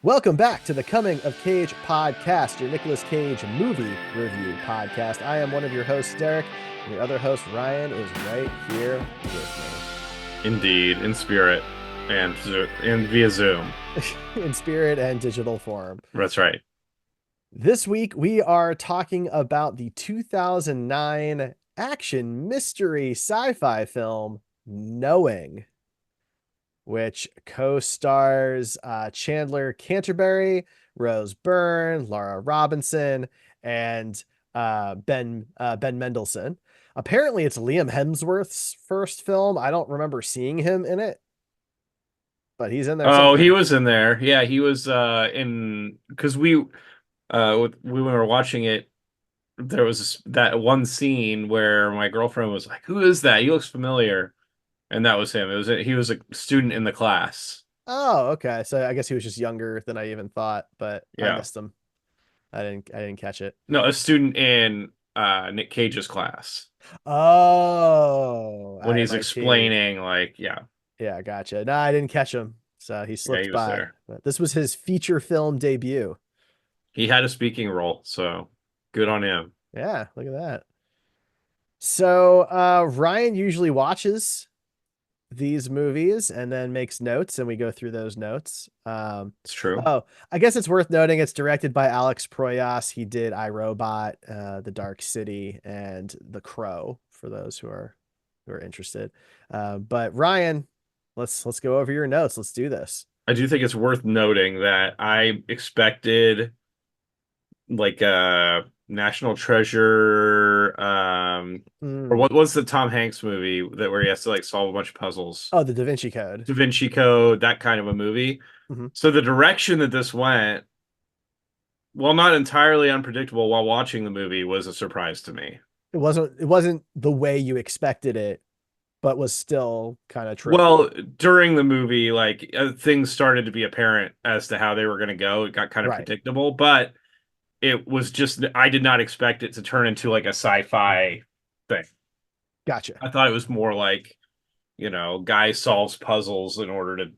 Welcome back to the Coming of Cage podcast, your Nicolas Cage movie review podcast. I am one of your hosts, Derek, and your other host, Ryan, is right here with Indeed, in spirit and via Zoom. me in spirit and digital form. That's right. This week, we are talking about the 2009 action mystery sci-fi film, Knowing, which co-stars Chandler Canterbury, Rose Byrne, Lara Robinson, and Ben Mendelson. Apparently, it's Liam Hemsworth's first film. I don't remember seeing him in it, but he's in there Oh, he somewhere. was in there. Yeah, he was in because we were watching it. There was that one scene where my girlfriend was like, "Who is that? He looks familiar." And that was him. He was a student in the class. Oh, okay. So I guess he was just younger than I even thought, but I Yeah. missed him. I didn't catch it. No, a student in Nick Cage's class Oh, when at he's MIT. explaining like, yeah, Yeah, gotcha. No, I didn't catch him. So he yeah, slipped he was by. there. But this was his feature film debut. He had a speaking role, so good on him. Yeah, look at that. So Ryan usually watches these movies and then makes notes, and we go through those notes. It's true. Oh, I guess it's worth noting it's directed by Alex Proyas. He did I, Robot, The Dark City, and The Crow for those who are interested. But Ryan, let's go over your notes. Let's do this. I do think it's worth noting that I expected like a National Treasure, or Mm. what was the Tom Hanks movie that where he has to like solve a bunch of puzzles? Oh, the Da Vinci Code. Da Vinci Code, that kind of a movie. Mhm. So the direction that this went, while not entirely unpredictable while watching the movie, was a surprise to me. It wasn't the way you expected it, but was still kind of trippy. Well, during the movie, like things started to be apparent as to how they were going to go. It got kind of Right. predictable, but it was just I did not expect it to turn into like a sci-fi thing. Gotcha. I thought it was more like, guy solves puzzles in order to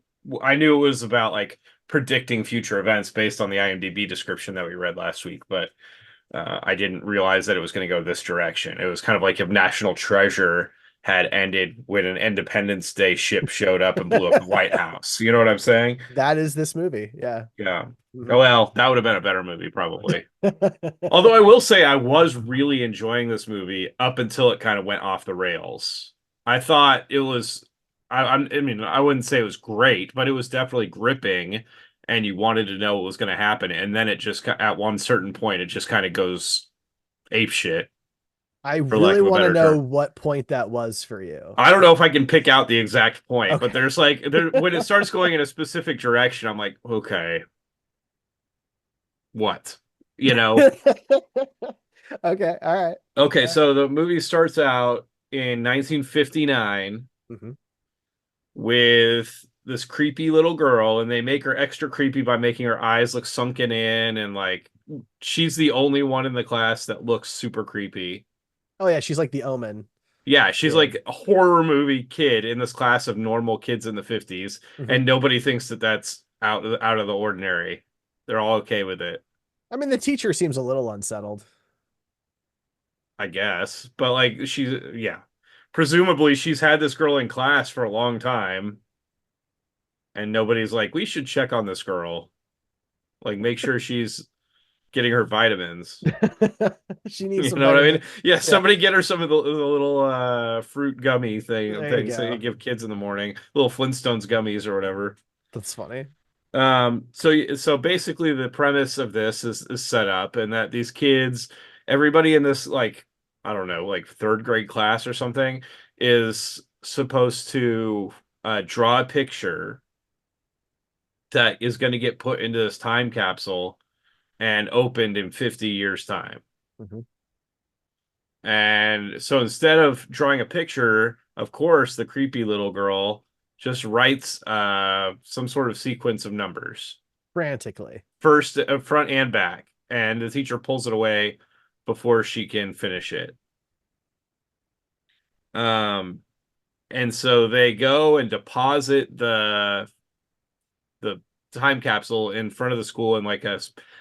I knew it was about like predicting future events based on the IMDb description that we read last week, but I didn't realize that it was going to go this direction. It was kind of like if National Treasure had ended when an Independence Day ship showed up and blew up the White House. You know what I'm saying? That is this movie. Yeah. Yeah. Mhm. Oh, well, that would have been a better movie, probably. Although I will say I was really enjoying this movie up until it kind of went off the rails. I thought it was, I mean, I wouldn't say it was great, but it was definitely gripping, and you wanted to know what was going to happen. And then it just, at one certain point, it just kind of goes ape shit, I for really lack of a want to better know term. what point that was for you. I don't know if I can pick out the exact point, but Okay. there's like, when it starts going in a specific direction, I'm like, okay, what? You know? Okay. All right. Okay, All right. so the movie starts out in 1959 Mhm. with this creepy little girl, and they make her extra creepy by making her eyes look sunken in, and like she's the only one in the class that looks super creepy. Oh yeah, she's like the Omen Yeah, she's kid. like a horror movie kid in this class of normal kids in the 50s, Mhm. and nobody thinks that that's out of the ordinary. They're all okay with it, I mean, the teacher seems a little unsettled. I guess. But like she's yeah. Presumably she's had this girl in class for a long time and nobody's like, we should check on this girl, like make sure she's getting her vitamins. She needs You some know what I vitamin. mean? Yeah, Yeah, somebody get her some of the little fruit gummy there you things that you go. give kids in the morning, little Flintstones gummies or whatever. That's funny. So basically the premise of this is set up and that these kids, everybody in this like I don't know, like third grade class or something, is supposed to draw a picture that is going to get put into this time capsule and opened in 50 years time. Mhm. And so instead of drawing a picture, of course, the creepy little girl just writes some sort of sequence of numbers, Frantically. first, front and back, and the teacher pulls it away before she can finish it. Um, and so they go and deposit the time capsule in front of the school, and like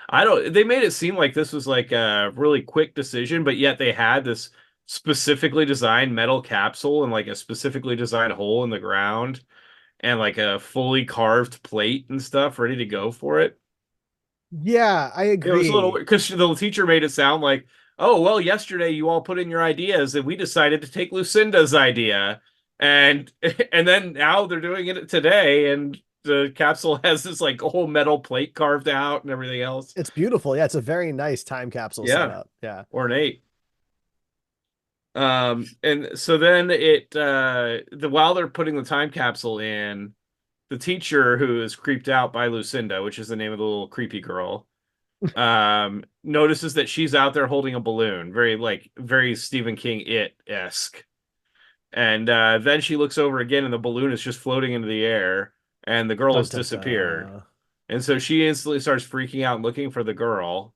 I don't, they made it seem like this was like a really quick decision, but yet they had this specifically designed metal capsule and like a specifically designed hole in the ground and like a fully carved plate and stuff ready to go for it. Yeah, I It was a little agree. because the teacher made it sound like, oh, well, yesterday you all put in your ideas and we decided to take Lucinda's idea. And and then now they're doing it today, and the capsule has this like whole metal plate carved out and everything else. It's beautiful. Yeah, it's a very nice time capsule Yeah, setup. Yeah. ornate. And so then while they're putting the time capsule in, the teacher who is creeped out by Lucinda, which is the name of the little creepy girl, notices that she's out there holding a balloon, very Stephen King it-esque. And then she looks over again and the balloon is just floating into the air and the girl Dun has dun disappeared. dun. And so she instantly starts freaking out and looking for the girl.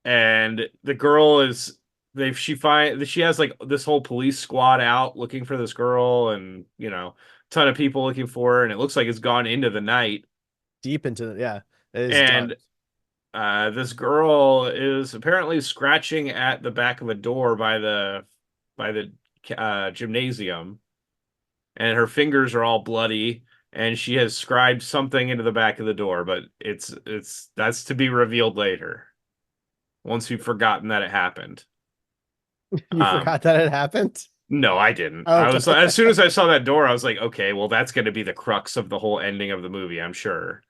And the girl is she has like this whole police squad out looking for this girl, and ton of people looking for her, and it looks like it's gone into the night. Deep into yeah, it is dark. And this girl is apparently scratching at the back of a door by the gymnasium, and her fingers are all bloody, and she has scribed something into the back of the door, but that's to be revealed later once we've forgotten that it happened. You Um, forgot that it happened? no, I didn't. I Okay. was as soon as I saw that door, I was like, okay, well, that's going to be the crux of the whole ending of the movie, I'm sure.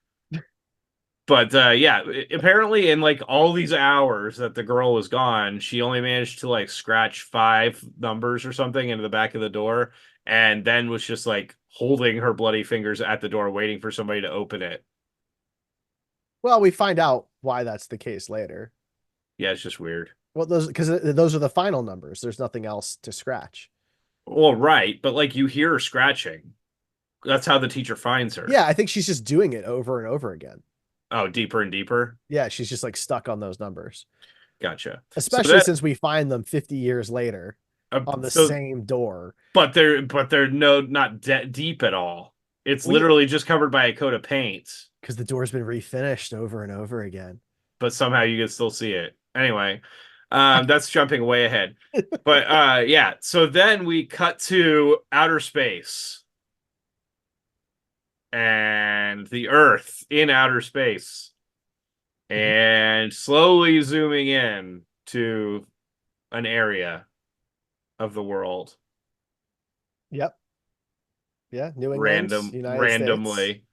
But yeah, apparently in like all these hours that the girl was gone, she only managed to like scratch 5 numbers or something into the back of the door, and then was just like holding her bloody fingers at the door, waiting for somebody to open it. Well, we find out why that's the case later. Yeah, it's just weird. Well, those are the final numbers. There's nothing else to scratch. Well, right, but like you hear her scratching. That's how the teacher finds her. Yeah, I think she's just doing it over and over again. Oh, deeper and deeper. Yeah, she's just like stuck on those numbers, Gotcha. So especially that since we find them 50 years later on the so same door. but they're no not deep at all. It's We literally just covered by a coat of paint, because the door's been refinished over and over again. but somehow you can still see it. Anyway, that's jumping way ahead. But yeah, so then we cut to outer space and the Earth in outer space, Mhm. and slowly zooming in to an area of the world Yep. Yeah, New England, United States. randomly.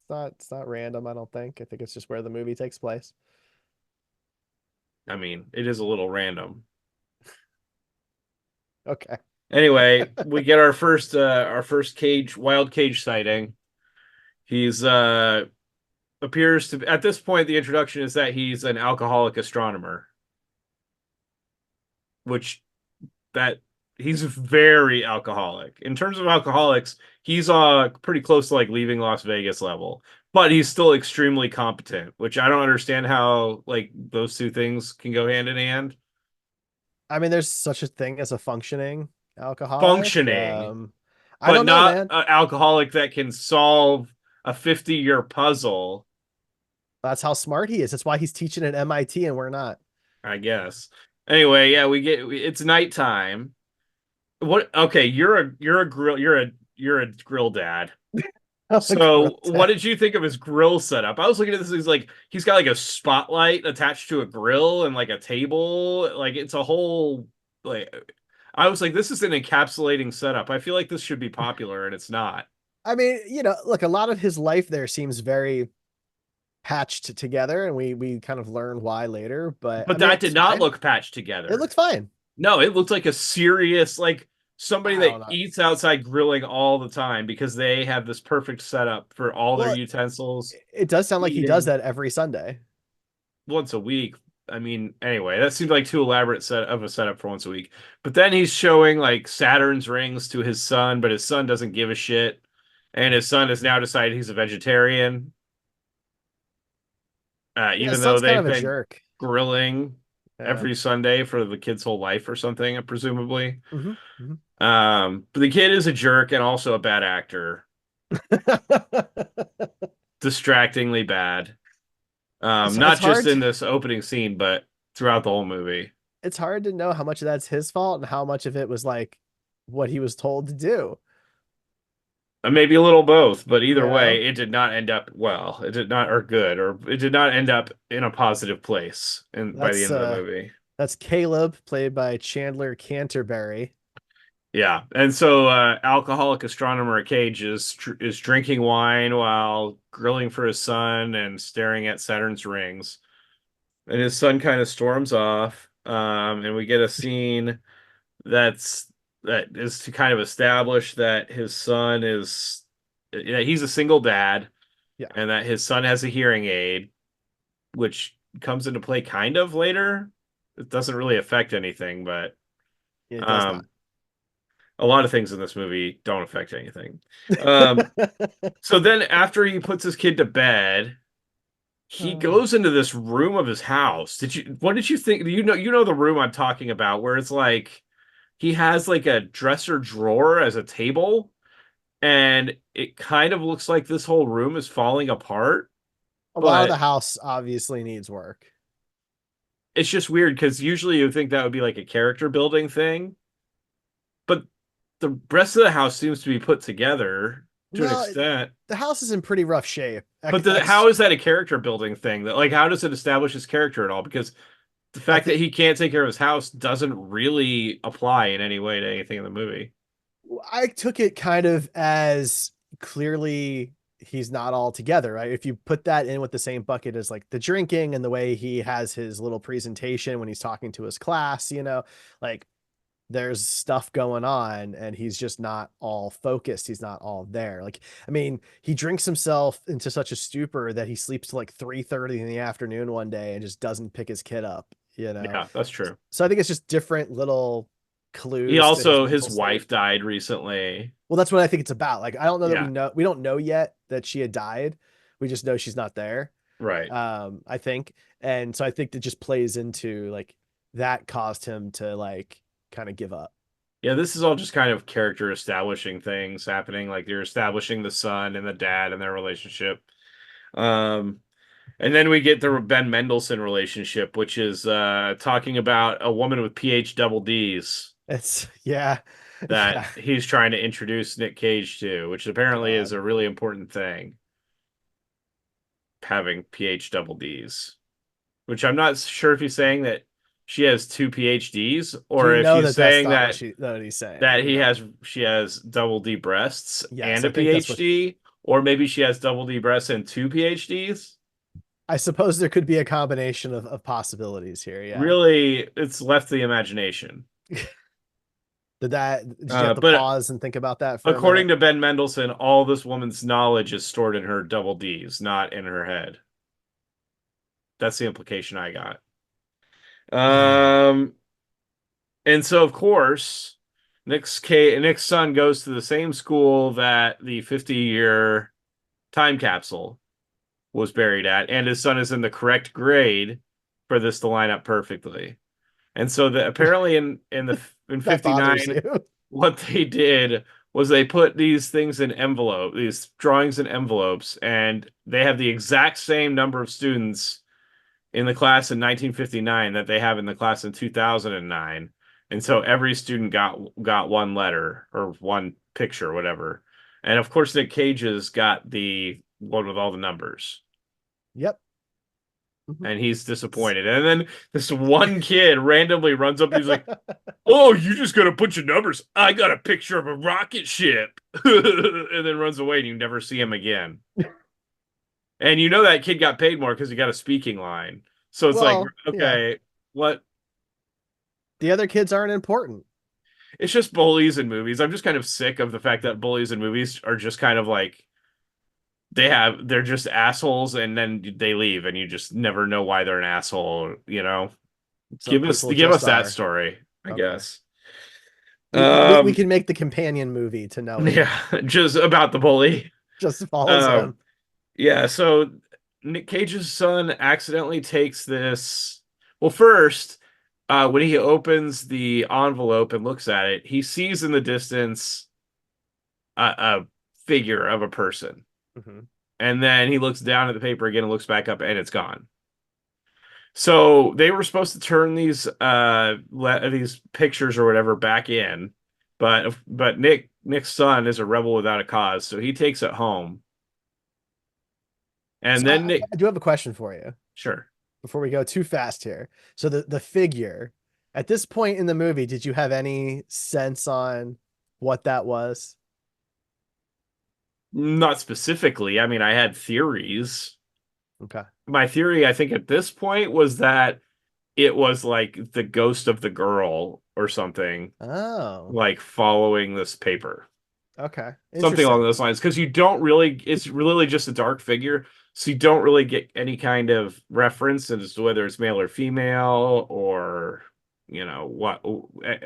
It's not random, I don't think. I think it's just where the movie takes place. I mean, it is a little random. Okay. Anyway, we get our first wild cage sighting. He's appears to, at this point, the introduction is that he's an alcoholic astronomer, which that he's very alcoholic. In terms of alcoholics, he's pretty close to like leaving Las Vegas level, but he's still extremely competent, which I don't understand how like those two things can go hand in hand. I mean, there's such a thing as a functioning alcoholic. Functioning, I but don't know, not man. an alcoholic that can solve a 50-year puzzle, That's how smart he is. That's why he's teaching at MIT and we're not. I guess. Anyway, yeah, it's nighttime. What? Okay, you're a grill dad. I'm a So, what dad. did you think of his grill setup? I was looking at this. He's got like a spotlight attached to a grill and like a table. Like it's a whole like. I was like, this is an encapsulating setup. I feel like this should be popular, and it's not. I mean, look, a lot of his life there seems very patched together, and we kind of learn why later. But I But mean, that did it's not fine. look patched It together. looked fine. No, it looked like a serious, like somebody I that don't know. eats outside grilling all the time because they have this perfect setup for all their Well, utensils, it does sound like he does eating that every Sunday. once a week. I mean, anyway, that seemed like too elaborate set of a setup for once a week. But then he's showing like Saturn's rings to his son, but his son doesn't give a shit. And his son has now decided he's a vegetarian, Yeah, his even though son's kind they've of a been jerk. grilling Yeah. every Sunday for the kid's whole life or something, presumably. Hmm. Hmm. But the kid is a jerk and also a bad actor. distractingly bad. It's Not just hard in this opening scene, but throughout the whole movie. it's hard to know how much of that's his fault and how much of it was like what he was told to do, Maybe a little both, but you either know? way, it did not end up well. It did not, or good, or it did not end up in a positive place by the That's end of the uh movie. that's Caleb, played by Chandler Canterbury. Yeah, and so alcoholic astronomer Cage is drinking wine while grilling for his son and staring at Saturn's rings. And his son kind of storms off, and we get a scene that's that is to kind of establish that his son is that he's a single dad Yeah, and that his son has a hearing aid, which comes into play kind of later. It doesn't really affect anything, but it does not. um, a lot of things in this movie don't affect anything. Um, so then after he puts his kid to bed, he Uh, goes into this room of his house. What did you think? You know the room I'm talking about where it's like he has like a dresser drawer as a table, and it kind of looks like this whole room is falling apart, a lot of the but house obviously needs work. it's just weird because usually you would think that would be like a character building thing, but the rest of the house seems to be put together to an No, extent. the house is in pretty rough shape. But how is that a character building thing? That like how does it establish his character at all? Because the I fact that think he can't take care of his house doesn't really apply in any way to anything in the movie. I took it kind of as clearly he's not all together, right? If you put that in with the same bucket as like the drinking and the way he has his little presentation when he's talking to his class, like there's stuff going on and he's just not all focused. He's not all there. Like, I mean, he drinks himself into such a stupor that he sleeps till like 3:30 in the afternoon one day and just doesn't pick his kid up. Yeah, that's true. So I think it's just different little He clues to his also mental his state. wife died recently. Well, that's what I think it's about. Like, I don't know that Yeah, we don't know yet that she had died. We just know she's not there. right. I think. And so I think that just plays into like that caused him to like kind of give up. Yeah, this is all just kind of character establishing things happening. Like you're establishing the son and the dad and their relationship. Um, and then we get the Ben Mendelson relationship, which is talking about a woman with PH double D's It's yeah. that Yeah. he's trying to introduce Nick Cage to, which apparently is God. a really important thing, having PH double D's. Which I'm not sure if he's saying that she has two PhDs or We if know he's that that's saying not what he's saying. that We know. she has double D breasts Yes, and a I think that's what PhD, or maybe she has double D breasts and two PhDs. I suppose there could be a combination of possibilities here. Yeah. Really, it's left to the imagination. Did you have to But pause and think about that for a according minute? to Ben Mendelsohn, all this woman's knowledge is stored in her double D's, not in her head. That's the implication I got. Um, and so of course, Nick's son goes to the same school that the 50-year time capsule was buried at, and his son is in the correct grade for this to line up perfectly. And so apparently in That bothers 59, you. what they did was they put these drawings in envelopes, and they have the exact same number of students in the class in 1959 that they have in the class in 2009. And so every student got one letter or one picture, or whatever. And of course, Nick Cage's got the one with all the numbers, Yep. Mhm. and he's disappointed. And then this one kid randomly runs up and he's like, "Oh, you just got a bunch of numbers. I got a picture of a rocket ship," and then runs away, and you never see him again. And you know that kid got paid more because he got a speaking line. So it's like, Well, yeah. okay, what? The other kids aren't important. It's just bullies in movies. I'm just kind of sick of the fact that bullies in movies are just kind of like they're just assholes and then they leave and you just never know why they're an asshole, you know? Some people Give just us that are. story, I Okay. guess. We Um can make the companion movie to Knowing. yeah, just about the bully. Just follows Um him. yeah, so Nick Cage's son accidentally takes this. Well, first, when he opens the envelope and looks at it, he sees in the distance a figure of a person. Mhm. And then he looks down at the paper again and looks back up and it's gone. So they were supposed to turn these pictures or whatever back in, but Nick's son is a rebel without a cause, so he takes it home. And So then Nick, I do have a question for you sure. before we go too fast here. So the figure at this point in the movie, did you have any sense on what that was? Not specifically. I mean, I had theories. Okay. My theory, I think, at this point was that it was like the ghost of the girl or something, Oh, like following this paper. okay. Something along Interesting. those lines. Because you don't really, it's really just a dark figure. So you don't really get any kind of reference as to whether it's male or female or, what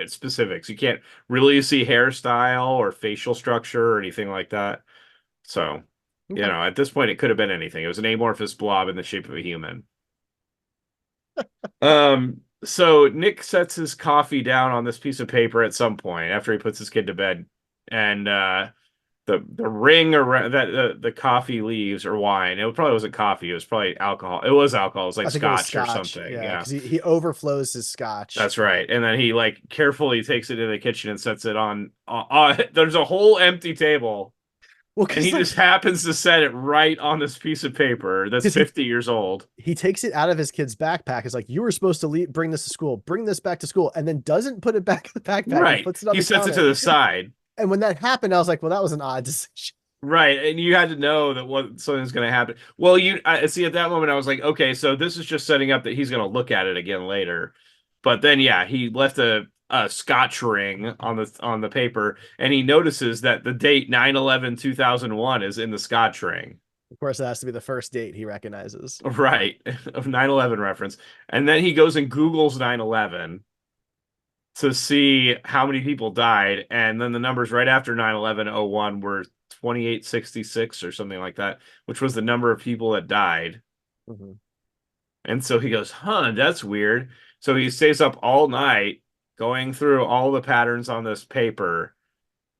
specifics. You can't really see hairstyle or facial structure or anything like that. So, Okay. at this point, it could have been anything. It was an amorphous blob in the shape of a human. So Nick sets his coffee down on this piece of paper at some point after he puts his kid to bed, and the ring around that the coffee leaves or wine. It probably wasn't coffee. It was probably alcohol. It was alcohol. It was like I think it was scotch or scotch. something. Yeah, Yeah, because he overflows his scotch. that's right. And then he like carefully takes it to the kitchen and sets it on. There's a whole empty table, Well, and he just happens to set it right on this piece of paper that's because 50 years old. he takes it out of his kid's backpack. It's like you were supposed to bring this to school, bring this back to school, and then doesn't put it back in the backpack and Right. puts it on He the sets it counter. to the side. And when that happened, I was like, well, that was an odd decision. Right, and you had to know that what something's going to happen. Well, I see at that moment I was like, okay, so this is just setting up that he's going to look at it again later. But then, yeah, he left a scotch ring on the paper, and he notices that the date 9/11/2001 is in the scotch ring. Of course, it has to be the first date he recognizes. Right, of 9/11 reference. And then he goes and Googles 9/11 to see how many people died, and then the numbers right after 9/11/01 were 2866 or something like that, which was the number of people that died. Mhm. And so he goes, huh, that's weird. So he stays up all night going through all the patterns on this paper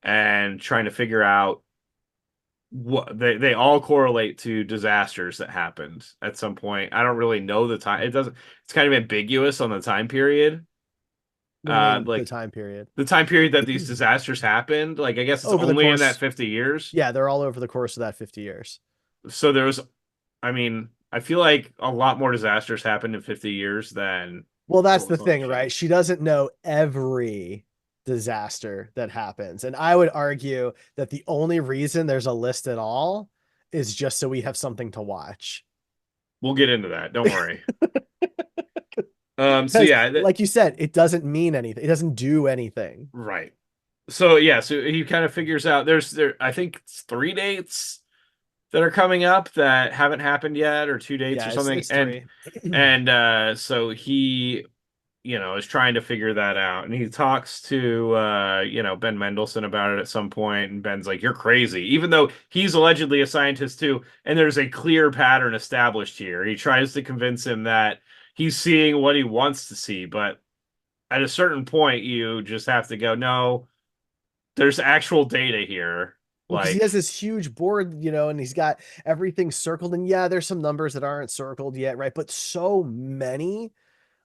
and trying to figure out what they all correlate to disasters that happened at some point. I don't really know the time. It's kind of ambiguous on the time period. What do you mean the Like time period? the time period that these disasters happened. Like I guess it's Over the only in that course, 50 years. yeah, they're all over the course of that 50 years. So there was, I mean, I feel like a lot more disasters happened in 50 years than Well, that's what the was thing, right? mentioned. She doesn't know every disaster that happens. And I would argue that the only reason there's a list at all is just so we have something to watch. We'll get into that. Don't worry. So Because, yeah, like you said, it doesn't mean anything, it doesn't do anything. right. So yeah, so he kind of figures out I think it's 3 dates that are coming up that haven't happened yet, or 2 dates or Yeah, something. it's And three. so he is trying to figure that out. And he talks to Ben Mendelson about it at some point, and Ben's like, "You're crazy," even though he's allegedly a scientist too, and there's a clear pattern established here. He tries to convince him that he's seeing what he wants to see, but at a certain point, you just have to go, no, there's actual data here. Well, because he has Like, this huge board, and he's got everything circled. And yeah, there's some numbers that aren't circled yet, right? But so many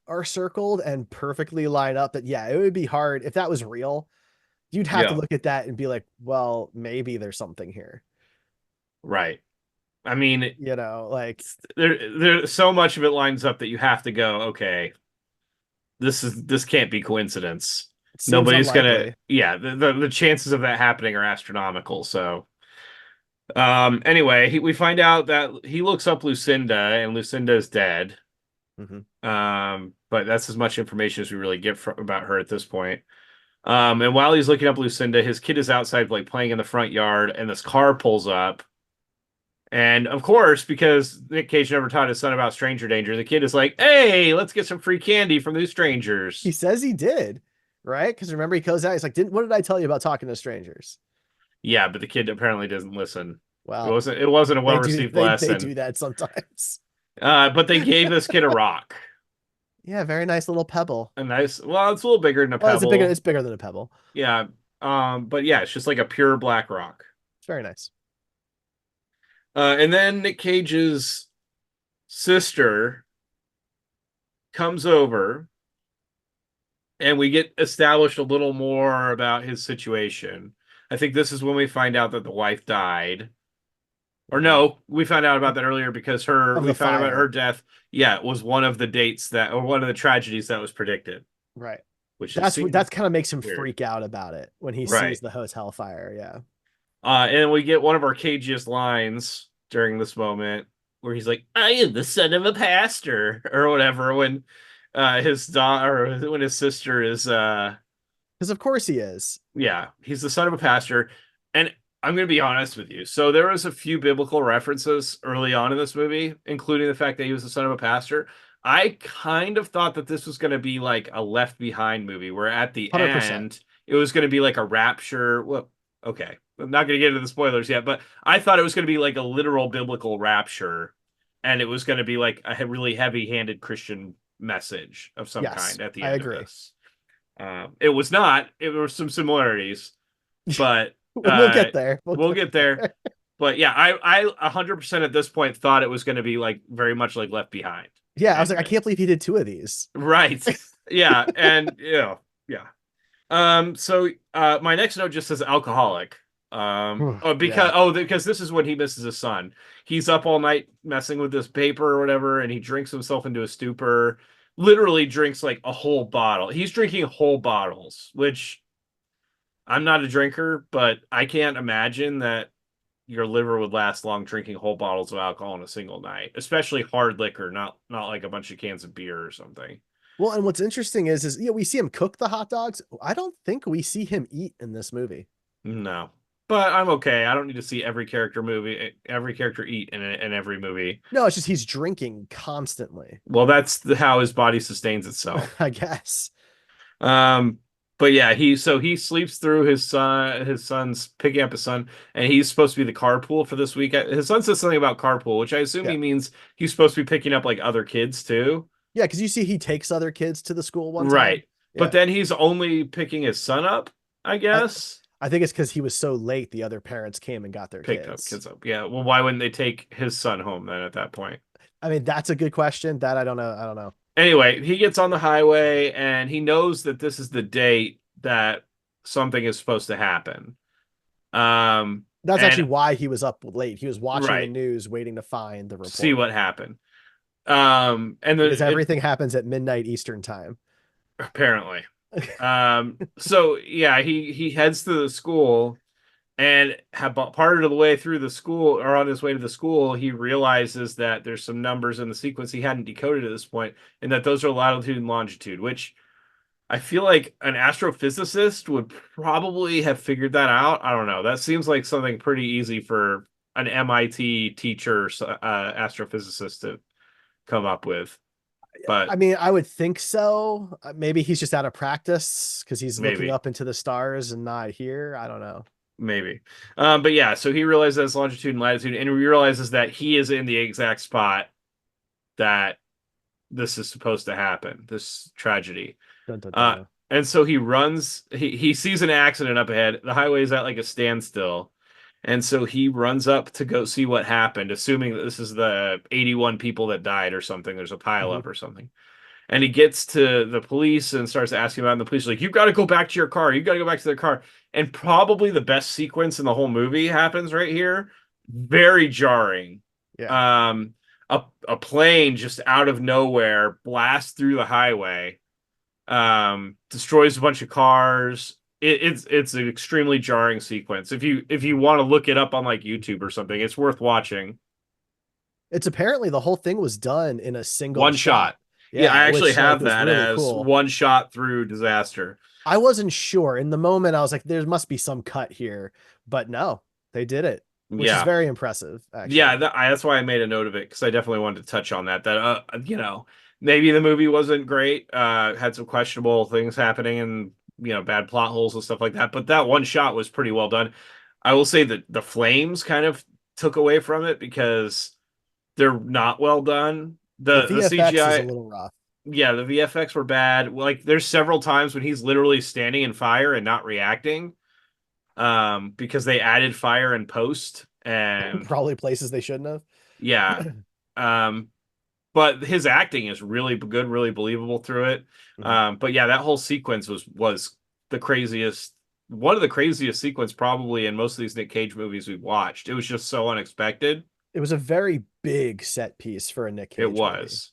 are circled and perfectly line up that, yeah, it would be hard if that was real. You'd have to yeah, look at that and be like, well, maybe there's something here. right. I mean, Like there's so much of it lines up that you have to go, okay, this can't be coincidence. it seems Nobody's gonna, unlikely. yeah, the chances of that happening are astronomical. So, anyway, we find out that he looks up Lucinda, and Lucinda is dead. Mhm. But that's as much information as we really get about her at this point. And while he's looking up Lucinda, his kid is outside, like playing in the front yard, and this car pulls up. And of course, because Nick Cage never taught his son about stranger danger, the kid is like, "Hey, let's get some free candy from these He strangers." says he did, right? Because remember, he goes out, he's like, what did I tell you about talking to strangers? Yeah, but the kid apparently doesn't listen. It Well, wasn't it wasn't a they do well-received they do lesson. that sometimes. But they gave this kid a rock. Yeah, very nice little pebble. A nice, well, it's a little bigger than a Well, pebble. it's bigger than a pebble. Yeah. But yeah, it's just like a pure black rock. It's very nice. And then Nick Cage's sister comes over, and we get established a little more about his situation. I think this is when we find out that the wife died. Or Mhm. no, we found out about that earlier because Of we the found out about her fire. death. Yeah, it was one of the dates that, or one of the tragedies that was predicted, Right. which is That's what seems that's kind of makes him weird. freak out about it when he sees Right. the hotel fire. Yeah. And we get one of our cagiest lines during this moment where he's like, "I am the son of a pastor," or whatever, when his daughter, when his sister is Because of course he is. yeah, he's the son of a pastor. And I'm going to be honest with you. So there was a few biblical references early on in this movie, including the fact that he was the son of a pastor. I kind of thought that this was going to be like a Left Behind movie, where at the 100%. end it was going to be like a rapture. Well, okay, I'm not going to get into the spoilers yet, but I thought it was going to be like a literal biblical rapture, and it was going to be like a really heavy-handed Christian message of some Yes, kind at the I end of agree. this. It was not. There were some similarities, but We'll get there. We'll we'll get get there. there. But yeah, I 100% at this point thought it was going to be like very much like Left Behind. Yeah, I was like, I And can't believe he did two of these. right, yeah, and yeah. So my next note just says alcoholic. Yeah, Because this is when he misses his son. He's up all night messing with this paper or whatever, and he drinks himself into a stupor. Literally drinks like a whole bottle. He's drinking whole bottles, which I'm not a drinker, but I can't imagine that your liver would last long drinking whole bottles of alcohol in a single night, especially hard liquor, not like a bunch of cans of beer or something. well, and what's interesting is we see him cook the hot dogs. I don't think we see him eat in this movie. No. But I'm okay. I don't need to see every character eat in every movie. No, it's just he's drinking constantly. Well, that's how his body sustains itself. I guess. Um, but yeah, he sleeps through his son's picking up his son, and he's supposed to be the carpool for this week. His son says something about carpool, which I assume Yeah, he means he's supposed to be picking up like other kids too. yeah, because you see he takes other kids to the school one time. Right. But Yeah, then he's only picking his son up, I I guess. I think it's because he was so late. The other parents came and got their Picked up kids. kids up. Yeah. Well, why wouldn't they take his son home then at that point? I mean, that's a good question. That I don't know. I don't know. Anyway, he gets on the highway and he knows that this is the date that something is supposed to happen. That's And actually why he was up late. He was watching the right, news, waiting to find the see report what happened. And because then it everything happens at midnight Eastern time. apparently. So yeah, he heads to the school, and part of the way through the school, or on his way to the school, he realizes that there's some numbers in the sequence he hadn't decoded at this point, and that those are latitude and longitude, which I feel like an astrophysicist would probably have figured that out. I don't know. That seems like something pretty easy for an MIT teacher, astrophysicist to come up with. But I mean, I would think so. Maybe he's just out of practice because he's looking maybe, up into the stars and not here. I don't know. maybe. But yeah, so he realizes longitude and latitude, and he realizes that he is in the exact spot that this is supposed to happen, this tragedy. Dun, dun, Uh, dun. and so he runs, he sees an accident up ahead. The highway is at like a standstill. And so he runs up to go see what happened, assuming that this is the 81 people that died or something. There's a Mhm. pileup or something. And he gets to the police and starts asking about it. And the police are like, "You've got to go back to your car. You've got to go back to their car." And probably the best sequence in the whole movie happens right here. Very jarring. Yeah. Um, a plane just out of nowhere blasts through the highway, destroys a bunch of cars. It's an extremely jarring sequence. If you want to look it up on like YouTube or something, it's worth watching. It's apparently the whole thing was done in a single One shot. shot. Yeah, I Yeah, actually which like have was that really as cool. one shot through disaster. I wasn't sure. In the moment, I was like, there must be some cut here. But no, they did it, which is Yeah. very impressive, Yeah, actually. that's why I made a note of it, because I definitely wanted to touch on that. That maybe the movie wasn't great, had some questionable things happening, and bad plot holes and stuff like that. But that one shot was pretty well done. I will say that the flames kind of took away from it because they're not well done. The The VFX is a CGI, little rough. yeah, the VFX were bad. Like there's several times when he's literally standing in fire and not reacting, because they added fire in post. and Probably places they shouldn't yeah. have. Um, but his acting is really good, really believable through it. Mhm. But yeah, that whole sequence was the craziest, one of the craziest sequence probably in most of these Nick Cage movies we've watched. It was just so unexpected. It was a very big set piece for a Nick It Cage movie. was.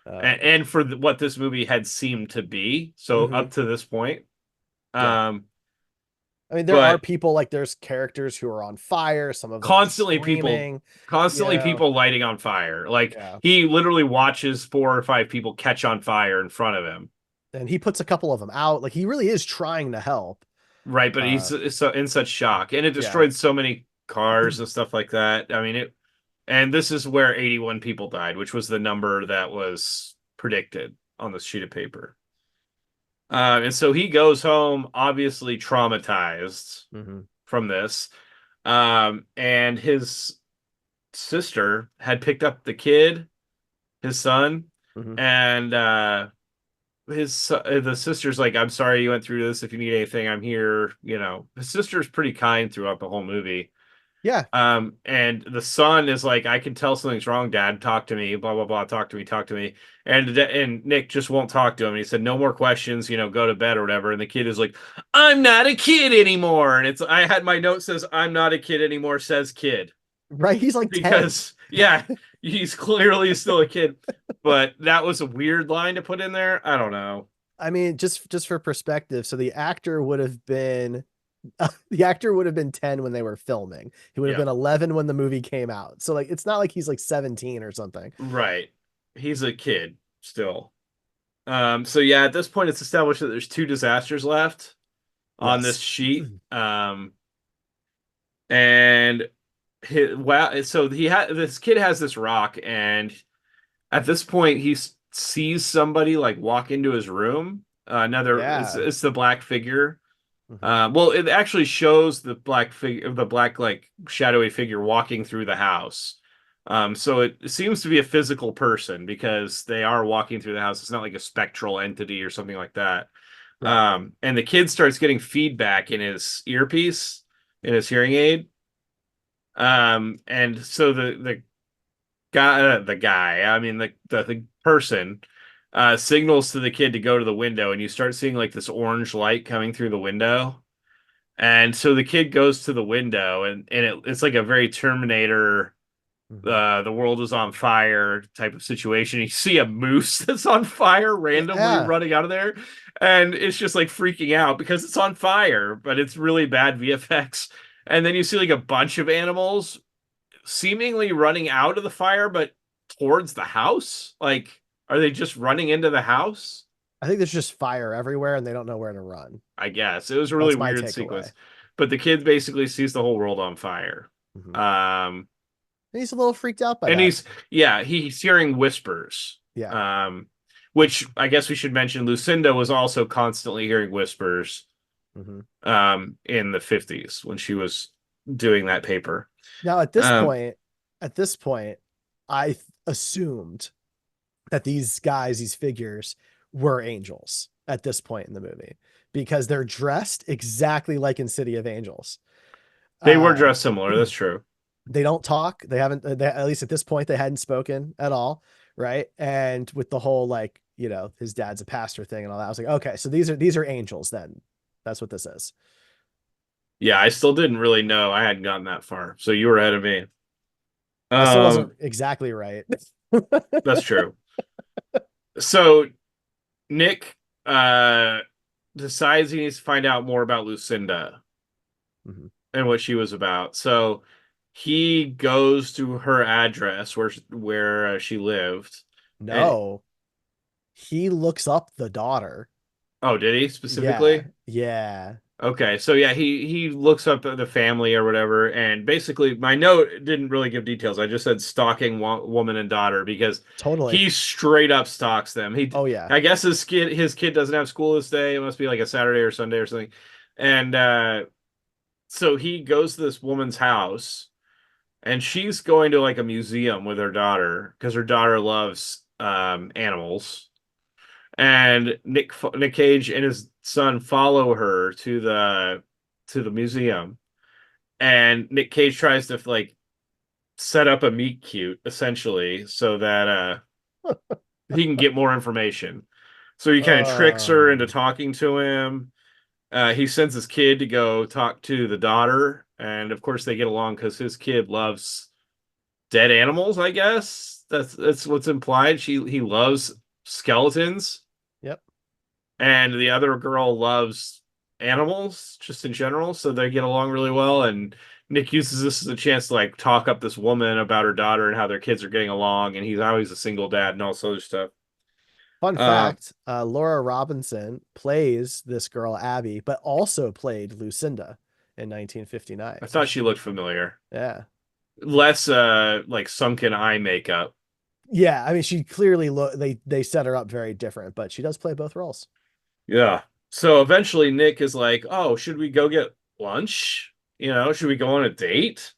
Um, And for what this movie had seemed to be, so mhm. up to this point. Yeah. Um, I mean, there are but people like there's characters who are on fire. Some of them are constantly people screaming, you constantly know? people lighting on fire. Like Yeah. he literally watches 4 or 5 people catch on fire in front of him. And he puts a couple of them out. Like he really is trying to help. Right, but Uh, he's so in such shock, and it yeah. destroyed so many cars and stuff like that. I mean, it, and this is where 81 people died, which was the number that was predicted on this sheet of paper. And so he goes home, obviously traumatized Hmm. from this. And his sister had picked up the kid, his son, Hmm. and the sister's like, I'm sorry you went through this. If you need anything, I'm here. You know, his sister's pretty kind throughout the whole movie. Yeah. And the son is like, I can tell something's wrong, Dad. Talk to me. Blah blah blah. Talk to me. Talk to me. And Nick just won't talk to him. And he said, no more questions. You know, go to bed or whatever. And the kid is like, I'm not a kid anymore. And it's, I had my note says, I'm not a kid anymore. Says kid, Right. He's like 10. because yeah, he's clearly still a kid. But that was a weird line to put in there. I don't know. I mean, just for perspective, so the actor would have been 10 when they were filming. He would have Yeah. been 11 when the movie came out. So like it's not like he's like 17 or something. Right. He's a kid still. So yeah, at this point it's established that there's 2 disasters left on this Yes. sheet. And wow, so he had this kid has this rock, and at this point he sees somebody like walk into his room. Another, Yeah. it's the black figure. Hmm. Well, it actually shows the black figure, the black like shadowy figure walking through the house. So it seems to be a physical person because they are walking through the house. It's not like a spectral entity or something like that. Right. And the kid starts getting feedback in his earpiece, in his hearing aid. And so I mean the person, signals to the kid to go to the window, and you start seeing like this orange light coming through the window. And so the kid goes to the window, and it's like a very Terminator, Hmm. the world is on fire type of situation. You see a moose that's on fire randomly Yeah. running out of there, and it's just like freaking out because it's on fire, but it's really bad VFX. And then you see like a bunch of animals seemingly running out of the fire, but towards the house. Like, are they just running into the house? I think there's just fire everywhere and they don't know where to run. I guess it was a really That's my weird takeaway. sequence. But the kid basically sees the whole world on fire. Hmm. Um, And he's a little freaked out by and that. he's hearing whispers. Yeah. Um, which I guess we should mention Lucinda was also constantly hearing whispers Hmm. in the 50s when she was doing that paper. Now Um, at this point, assumed that these guys, these figures, were angels at this point in the movie because they're dressed exactly like in City of Angels. they were Um, dressed similar, that's true. they don't talk. They haven't, at least at this point, they hadn't spoken at all. Right. And with the whole, like, his dad's a pastor thing and all that, I was like, okay, so these are angels then. That's what this is. Yeah, I still didn't really know. I hadn't gotten that far. So you were ahead of me. I still wasn't Um, exactly right. that's true. So Nick decides he needs to find out more about Lucinda Mhm. and what she was about. So he goes to her address where she lived. And No, he looks up the daughter. oh, did he Yeah. specifically? Yeah. Okay, so yeah, he looks up the family or whatever, and basically my note didn't really give details. I just said stalking woman and daughter because Totally. he straight up stalks them. Oh yeah. I guess his kid doesn't have school this day. It must be like a Saturday or Sunday or something, and so he goes to this woman's house, and she's going to like a museum with her daughter because her daughter loves animals, and Nick Cage and his son follow her to the museum, and Nick Cage tries to like set up a meet cute essentially so that he can get more information. So he kind of tricks her into Oh, talking to him. He sends his kid to go talk to the daughter, and of course they get along because his kid loves dead animals. I guess that's what's implied. He loves skeletons, yep. and the other girl loves animals just in general, so they get along really well. And Nick uses this as a chance to like talk up this woman about her daughter and how their kids are getting along, and he's always a single dad and all this other stuff. Fun Uh, fact, Laura Robinson plays this girl Abby, but also played Lucinda in I 1959. So thought she looked familiar. yeah. Less like sunken eye makeup. Yeah, I mean she clearly they set her up very different, but she does play both roles. Yeah. So eventually Nick is like, "Oh, should we go get lunch? Should we go on a date?"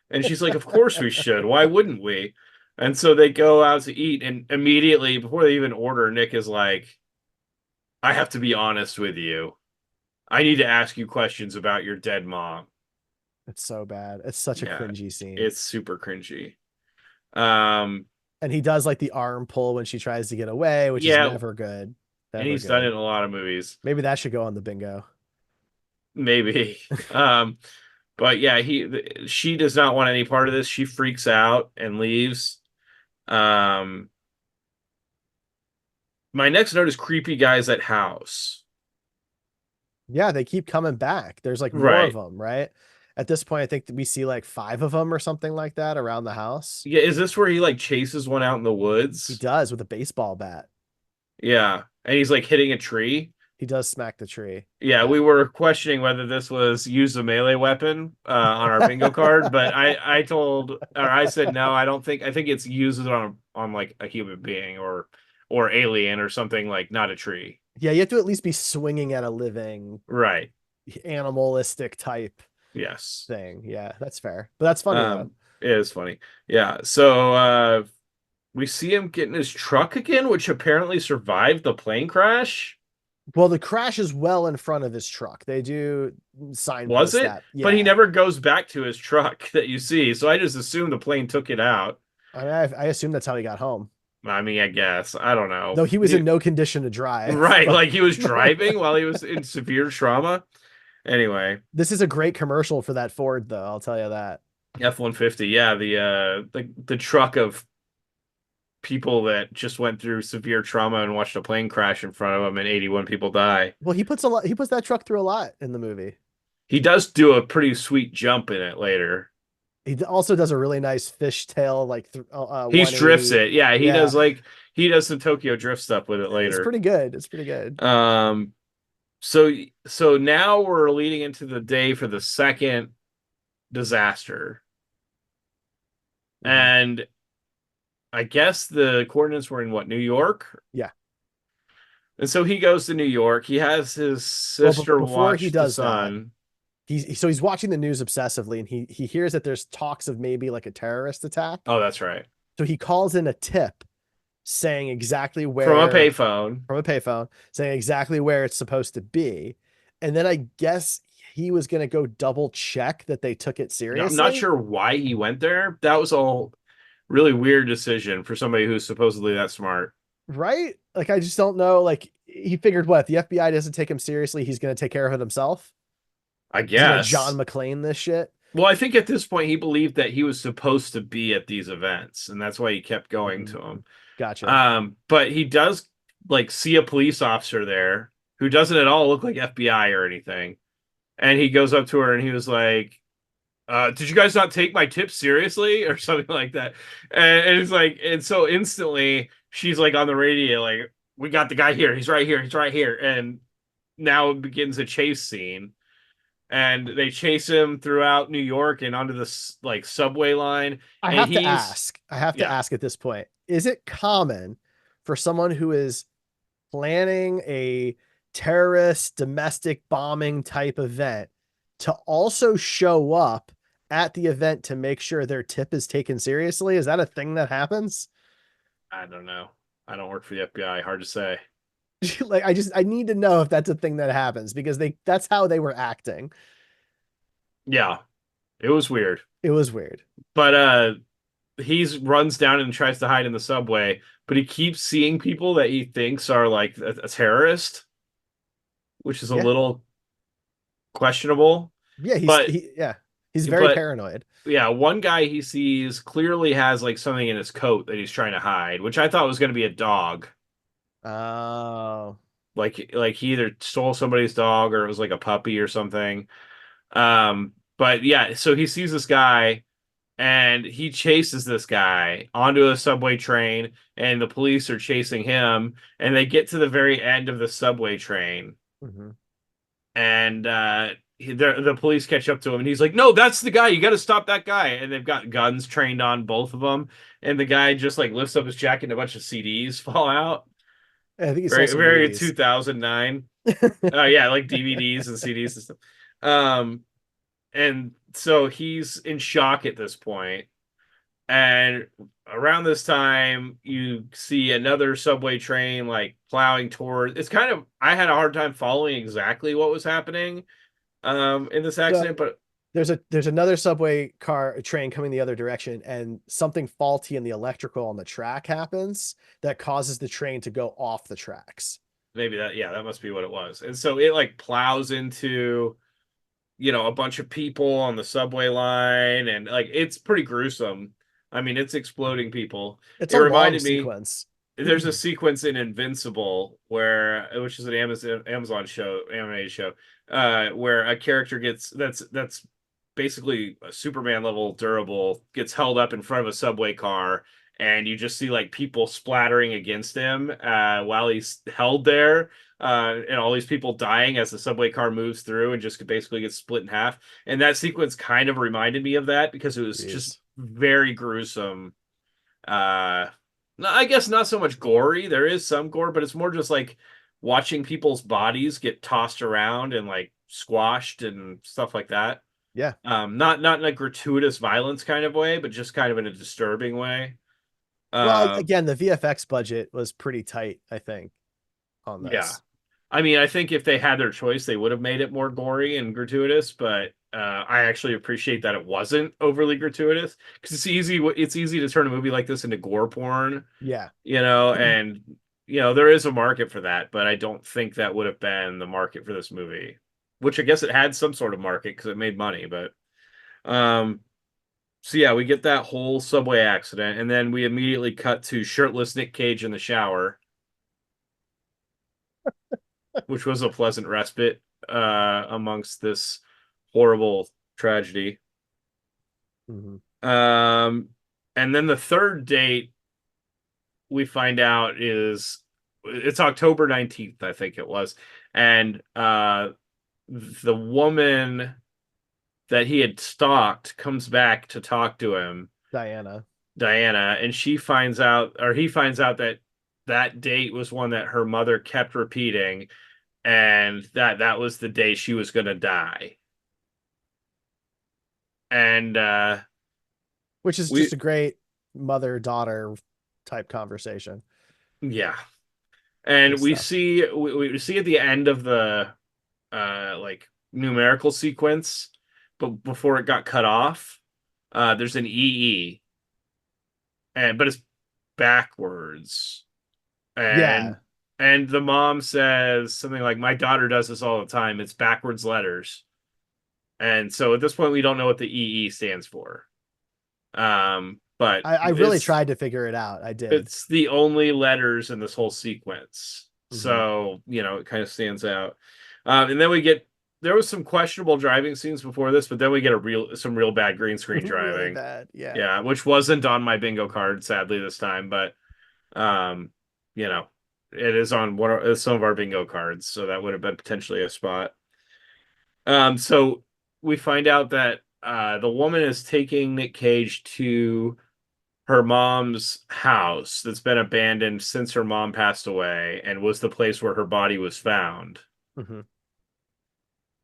And she's like, "Of course we should. Why wouldn't we?" And so they go out to eat, and immediately before they even order, Nick is like, "I have to be honest with you. I need to ask you questions about your dead mom." It's so bad. It's such a Yeah, cringy scene. it's super cringy. Um, And he does like the arm pull when she tries to get away, which is yeah, never good. and Never he's done it good. in a lot of movies. Maybe that should go on the bingo. Maybe. But yeah, she does not want any part of this. She freaks out and leaves. Um, my next note is creepy guys at house. Yeah, they keep coming back. There's like more of Right. them, right? At this point, I think we see like five of them or something like that around the house. Yeah, is this where he like chases one out in the He woods? does with a baseball bat. Yeah. And he's like hitting a tree. He does smack the tree. Yeah, Yeah. we were questioning whether this was use a melee weapon on our bingo card, but I said no, I think it's used on like a human being or alien or something like not a tree. Yeah, you have to at least be swinging at a living Right. animalistic type Yes. thing. Yeah, that's fair. But that's funny though. It is funny. Yeah. So we see him get in his truck again, which apparently survived the plane crash. Well, the crash is well in front of his truck. They do Was signpost it? that. But he Yeah. never goes back to his truck that you see. So I just assumed the plane took it out. I mean, I assume that's how he got home. I mean, I guess. I don't know. Though he was in no condition to drive, Right, but like he was driving while he was in severe trauma. Anyway, this is a great commercial for that Ford, though. I'll tell you that. F-150, yeah, the truck of people that just went through severe trauma and watched a plane crash in front of them and 81 people die. Well, he puts a lot. He puts that truck through a lot in the movie. He does do a pretty sweet jump in it later. He also does a really nice fishtail, like He drifts 180. it. Yeah, Yeah, he does some Tokyo drift stuff with it it's later. pretty good. It's pretty good. Um so now we're leading into the day for the second disaster. Mhm. And I guess the coordinates were in what, New York? Yeah. And so he goes to New York. He has his Well, but sister before he watch the does that, son. he's watching the news obsessively, and he hears that there's talks of maybe like a terrorist attack. Oh, that's right. So he calls in a tip saying exactly From a where payphone. from a payphone, saying exactly where it's supposed to be. And then I guess he was going to go double check that they took it I'm not seriously, sure why he went there. That was all really weird decision for somebody who's supposedly that smart. right? Like, I just don't know. Like, he figured what? If the FBI doesn't take him seriously, he's going to take care of it himself. I He's going to John guess. McClane this shit. Well, I think at this point he believed that he was supposed to be at these events, and that's why he kept going Mhm. to them. Gotcha. But he does like see a police officer there who doesn't at all look like FBI or anything. And he goes up to her and he was like, did you guys not take my tips seriously? Or something like that. And it's like, and so instantly she's like on the radio, like, we got the guy here, he's right here, he's right here. And now it begins a chase scene. And they chase him throughout New York and onto this like subway line. I And have to he's ask. I have to yeah, ask at this point. Is it common for someone who is planning a terrorist domestic bombing type event to also show up at the event to make sure their tip is taken seriously? Is that a thing that happens? I don't know. I don't work for the FBI, hard to say. Like, I need to know if that's a thing that happens because that's how they were acting. Yeah, it was weird. It was weird. But he's runs down and tries to hide in the subway, but he keeps seeing people that he thinks are like a terrorist, which is a Yeah. little questionable. Yeah, But he's very but paranoid. yeah, one guy he sees clearly has like something in his coat that he's trying to hide, which I thought was going to be a dog. Oh. Like he either stole somebody's dog or it was like a puppy or something. But yeah, so he sees this guy and he chases this guy onto a subway train, and the police are chasing him, and they get to the very end of the subway train, Hmm. and the police catch up to him, and he's like, "No, that's the guy. You got to stop that guy." And they've got guns trained on both of them, and the guy just like lifts up his jacket, and a bunch of CDs fall out. I think he stole Very some very movies. 2009. Yeah, like DVDs and CDs and stuff. Um, and so he's in shock at this point. And around this time, you see another subway train like plowing toward. It's kind of I had a hard time following exactly what was happening in this accident, So but there's another subway car train coming the other direction, and something faulty in the electrical on the track happens that causes the train to go off the tracks. maybe that yeah, that must be what it was. And so it like plows into a bunch of people on the subway line, and like it's pretty gruesome. I mean, it's exploding people. It's It a long reminded me sequence. there's a sequence in Invincible where, which is an Amazon show, animated show, where a character gets that's basically a Superman level durable gets held up in front of a subway car, and you just see like people splattering against him while he's held there, and all these people dying as the subway car moves through and just basically gets split in half. And that sequence kind of reminded me of that because it was just Jeez. very gruesome. uh I guess not so much gory. There is some gore, but it's more just like watching people's bodies get tossed around and like squashed and stuff like that. Yeah. Not in a gratuitous violence kind of way, but just kind of in a disturbing way. Well, Uh, again, the VFX budget was pretty tight, I think, on yeah. this. I mean, I think if they had their choice, they would have made it more gory and gratuitous, but I actually appreciate that it wasn't overly gratuitous because it's easy to turn a movie like this into gore porn, Yeah. and there is a market for that, but I don't think that would have been the market for this movie, which I guess it had some sort of market because it made money, but um so yeah, we get that whole subway accident, and then we immediately cut to shirtless Nick Cage in the shower, which was a pleasant respite amongst this horrible tragedy. Hmm. Um and then the third date we find out is it's October 19th, I think it was. And the woman that he had stalked comes back to talk to him, Diana. Diana, and she finds out, or he finds out, that that date was one that her mother kept repeating, and that was the day she was going to die. And Which is just we a great mother-daughter type conversation. yeah. Good And stuff. we see at the end of the like numerical sequence, but before it got cut off, there's an EE, and but it's backwards. Yeah. And the mom says something like, "My daughter does this all the time. It's backwards letters." And so at this point, we don't know what the EE stands for. But I really tried to figure it out. I did. it's the only letters in this whole sequence. Hmm. So, it kind of stands out. And then there was some questionable driving scenes before this, but then we get some real bad green screen Really driving. bad. Yeah. Yeah, which wasn't on my bingo card, sadly, this time, but um, you know, it is on some of our bingo cards, so that would have been potentially a spot. So we find out that the woman is taking Nick Cage to her mom's house that's been abandoned since her mom passed away and was the place where her body was found. Hmm.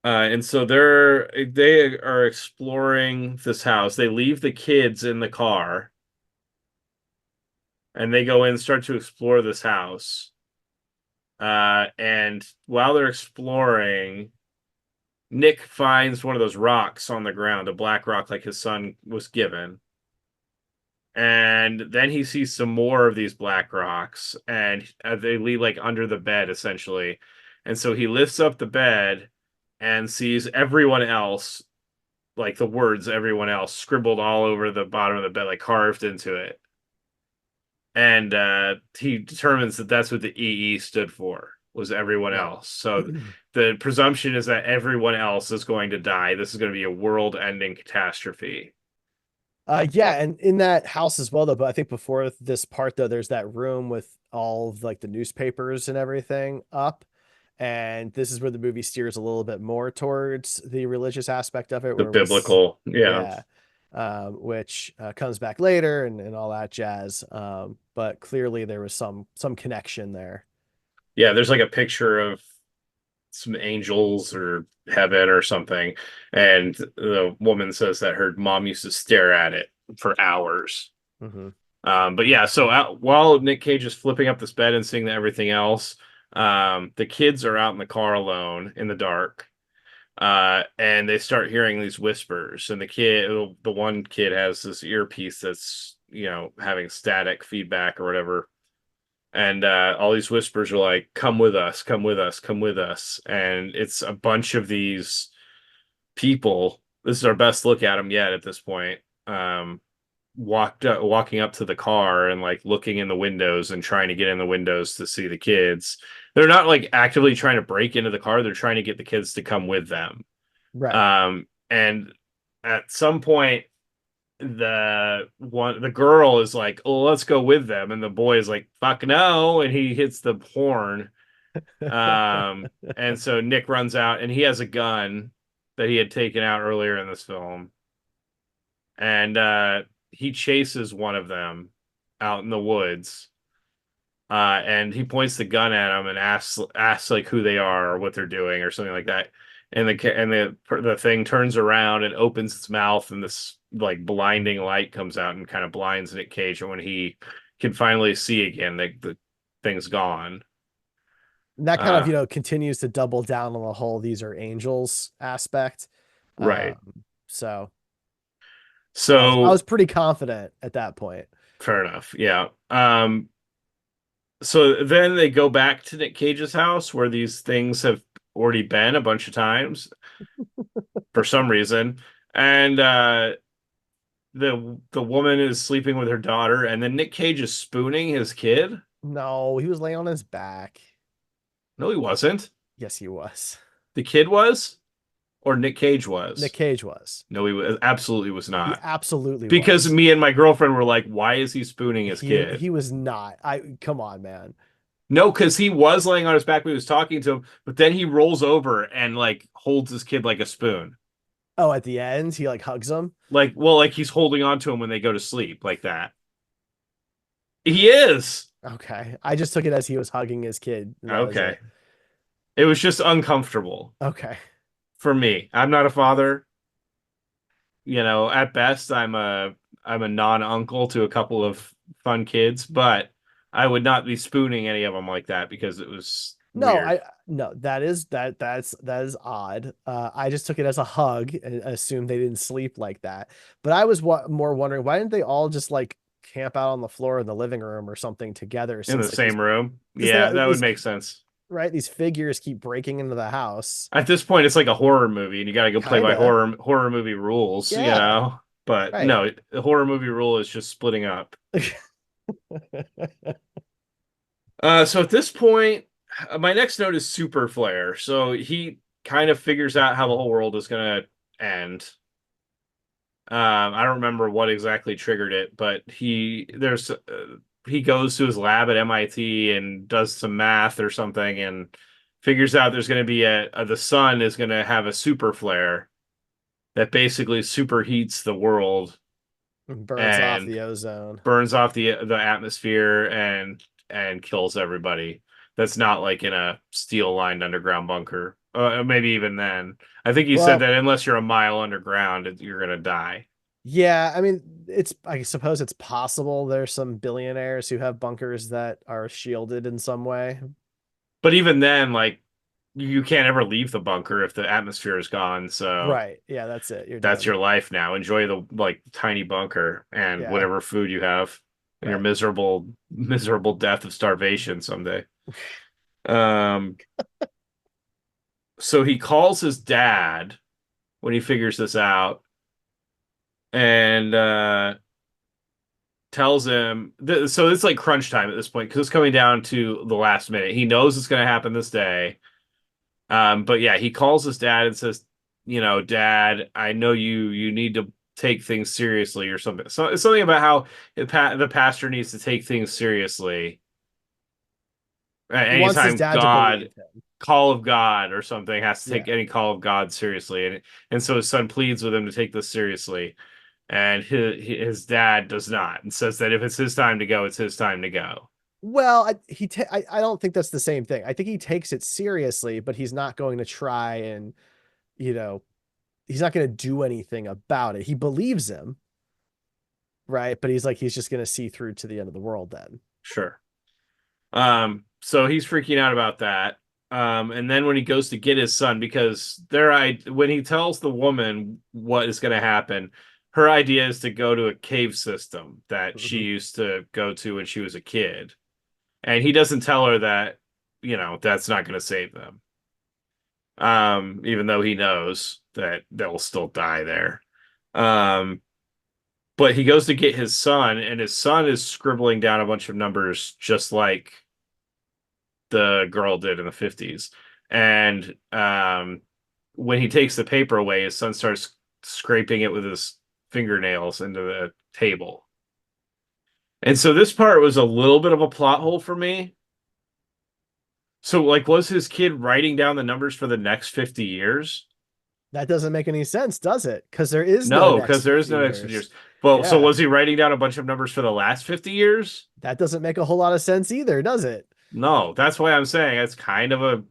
And so they are exploring this house. They leave the kids in the car and they go in and start to explore this house. And while they're exploring, Nick finds one of those rocks on the ground, a black rock like his son was given. And then he sees some more of these black rocks, and they lead like under the bed essentially. And so he lifts up the bed and sees everyone else, like the words everyone else, scribbled all over the bottom of the bed, like carved into it. And he determines that that's what the EE stood for, was everyone Right. else. So the presumption is that everyone else is going to die. This is going to be a world-ending catastrophe. Yeah, and in that house as well, though. But I think before this part, though, there's that room with all of like the newspapers and everything up, and this is where the movie steers a little bit more towards the religious aspect of it, The where we, biblical, yeah. yeah, which comes back later and all that jazz. But clearly there was some connection there. Yeah, there's like a picture of some angels or heaven or something, and the woman says that her mom used to stare at it for hours. Hmm. But yeah, so while Nick Cage is flipping up this bed and seeing everything else, the kids are out in the car alone in the dark, and they start hearing these whispers. And the one kid has this earpiece that's having static feedback or whatever, and all these whispers are like, "Come with us, come with us, come with us," and it's a bunch of these people. This is our best look at them yet at this point. Walking up to the car and like looking in the windows and trying to get in the windows to see the kids. They're not like actively trying to break into the car. They're trying to get the kids to come with them. Right. And at some point, the girl is like, "Oh, let's go with them," and the boy is like, "Fuck no!" and he hits the horn. And so Nick runs out and he has a gun that he had taken out earlier in this film, and he chases one of them out in the woods. And he points the gun at him and asks like who they are or what they're doing or something like that. And the thing turns around and opens its mouth, and this like blinding light comes out and kind of blinds Nick Cage. And when he can finally see again, the thing's gone. And that kind of, Uh, continues to double down on the whole these are angels aspect. right. So I was So pretty confident at that point. fair enough. Yeah. So then they go back to Nick Cage's house where these things have already been a bunch of times for some reason. And the woman is sleeping with her daughter, and then Nick Cage is spooning his kid. No, he was laying on his back. No, he wasn't. Yes, he was. The kid was, or Nick Cage Nick was. Cage was. No, he was absolutely was He not. absolutely Because was. me and my girlfriend were like, "Why is he spooning his kid?" He was not. I come on, man. No, because he was laying on his back when he was talking to him, but then he rolls over and like holds his kid like a spoon. Oh, at the end, he like hugs him. Like, well, like he's holding on to him when they go to sleep, like that. He is. Okay. I just took it as he was hugging his kid, and that was Okay. it. It was just uncomfortable Okay. for me. I'm not a father. At best, I'm a non-uncle to a couple of fun kids, but I would not be spooning any of them like that because it was No, weird I no, that is odd. I just took it as a hug and assumed they didn't sleep like that. But I was more wondering why didn't they all just like camp out on the floor in the living room or something together in the since like same room. because Yeah, that would these make sense. right these figures keep breaking into the house. At this point, it's like a horror movie, and you got to go play by Kinda. horror movie rules, Yeah. But Right. no, the horror movie rule is just splitting up. So at this point, my next note is Super Flare. So he kind of figures out how the whole world is gonna end. I don't remember what exactly triggered it, but he goes to his lab at MIT and does some math or something and figures out there's going to be the sun is going to have a super flare that basically superheats the world Burns off and the ozone. burns off the atmosphere and kills everybody. That's not like in a steel lined underground bunker. Maybe even then. I think you said Well, that unless you're a mile underground, you're gonna die. yeah, I mean, I suppose it's possible there's some billionaires who have bunkers that are shielded in some way. But even then, like you can't ever leave the bunker if the atmosphere is gone. So Right. Yeah, that's it. You're that's done. your life now. Enjoy the like tiny bunker and Yeah. whatever food you have and your Right. miserable death of starvation someday. Um, so he calls his dad when he figures this out and tells him so it's like crunch time at this point because it's coming down to the last minute. He knows it's going to happen this day. But yeah, he calls his dad and says, Dad, I know you need to take things seriously or something. So it's something about how the pastor needs to take things seriously. He wants his Anytime dad to believe him. call of God or something has to take Yeah. any call of God seriously, and so his son pleads with him to take this seriously, and his dad does not, and says that if it's his time to go, it's his time to go. Well, I don't think that's the same thing. I think he takes it seriously, but he's not going to try and, you know, he's not going to do anything about it. He believes him, right? But he's just going to see through to the end of the world then. Sure. So he's freaking out about that. And then when he goes to get his son, because when he tells the woman what is going to happen, her idea is to go to a cave system that she Mhm. used to go to when she was a kid. And he doesn't tell her that, that's not going to save them. Even though he knows that they'll still die there. Um, but he goes to get his son, and his son is scribbling down a bunch of numbers just like the girl did in the 50s. And when he takes the paper away, his son starts scraping it with his fingernails into the table. And so this part was a little bit of a plot hole for me. So, like, was his kid writing down the numbers for the next 50 years? That doesn't make any sense, does it? Because there is no No, next because there is 50 no next 50 years. years. Well, so Yeah. was he writing down a bunch of numbers for the last 50 years? That doesn't make a whole lot of sense either, does it? No, that's why I'm saying it's kind of a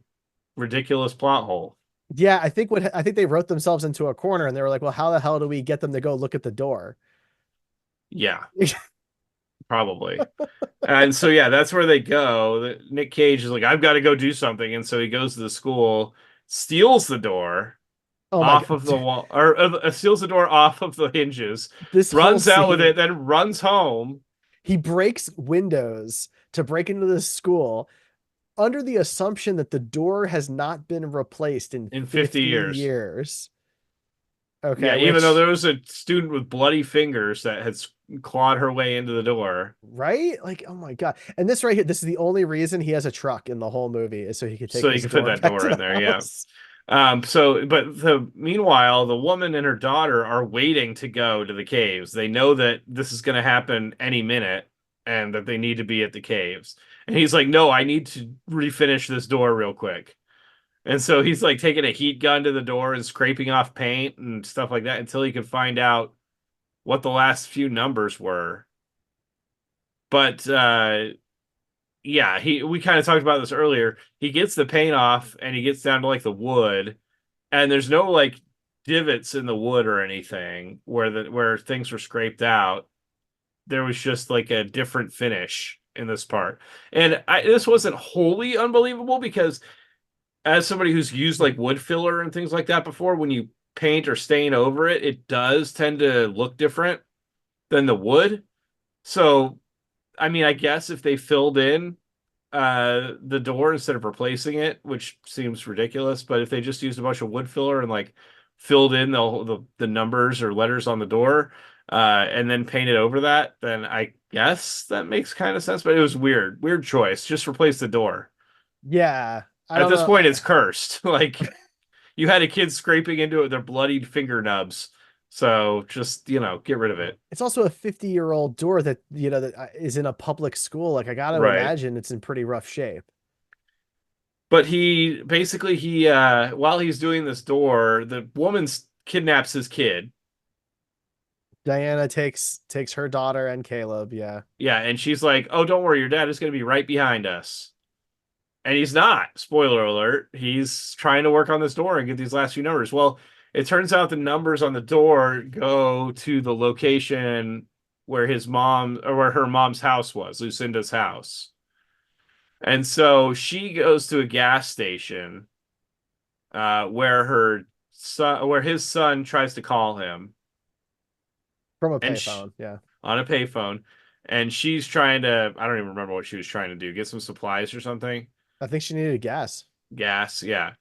ridiculous plot hole. Yeah, I think they wrote themselves into a corner and they were like, well, how the hell do we get them to go look at the door? Yeah, probably. And so yeah, that's where they go. Nick Cage is like, I've got to go do something, and so he goes to the school, steals the door Oh my off God. of the wall, or steals the door off of the hinges, This whole runs out with scene, it, then runs home he breaks windows to break into the school under the assumption that the door has not been replaced in in 50 50 years. years. Yeah, Okay, even though which, there was a student with bloody fingers that had clawed her way into the door, right? Like, oh my God. And this right here, this is the only reason he has a truck in the whole movie is so he could take so you his could fit door that back door to in the there. Yeah. house. Meanwhile, the woman and her daughter are waiting to go to the caves. They know that this is going to happen any minute and that they need to be at the caves. And he's like, no, I need to refinish this door real quick. And so he's like taking a heat gun to the door and scraping off paint and stuff like that until he can find out what the last few numbers were. But yeah, we kind of talked about this earlier. He gets the paint off and he gets down to like the wood, and there's no like divots in the wood or anything where things were scraped out. There was just like a different finish in this part. And this wasn't wholly unbelievable because as somebody who's used like wood filler and things like that before, when you paint or stain over it, it does tend to look different than the wood. So, I mean, I guess if they filled in the door instead of replacing it, which seems ridiculous, but if they just used a bunch of wood filler and like filled in the numbers or letters on the door and then painted over that, then I guess that makes kind of sense. But it was weird choice. Just replace the door. Yeah, I At don't this know. point, it's cursed. Like you had a kid scraping into it with their bloodied finger nubs. So just, get rid of it. It's also a 50-year-old door that, that is in a public school. Like, I got to Right. imagine it's in pretty rough shape. But he while he's doing this door, the woman kidnaps his kid. Diana takes her daughter and Caleb. Yeah. Yeah, and she's like, "Oh, don't worry, your dad is going to be right behind us." And he's not. Spoiler alert. He's trying to work on this door and get these last few numbers. Well, it turns out the numbers on the door go to the location where where her mom's house was, Lucinda's house. And so she goes to a gas station where his son tries to call him From a and payphone. Yeah. on a payphone, and she's trying to, I don't even remember what she was trying to do, get some supplies or something. I think she needed gas. Gas, yeah.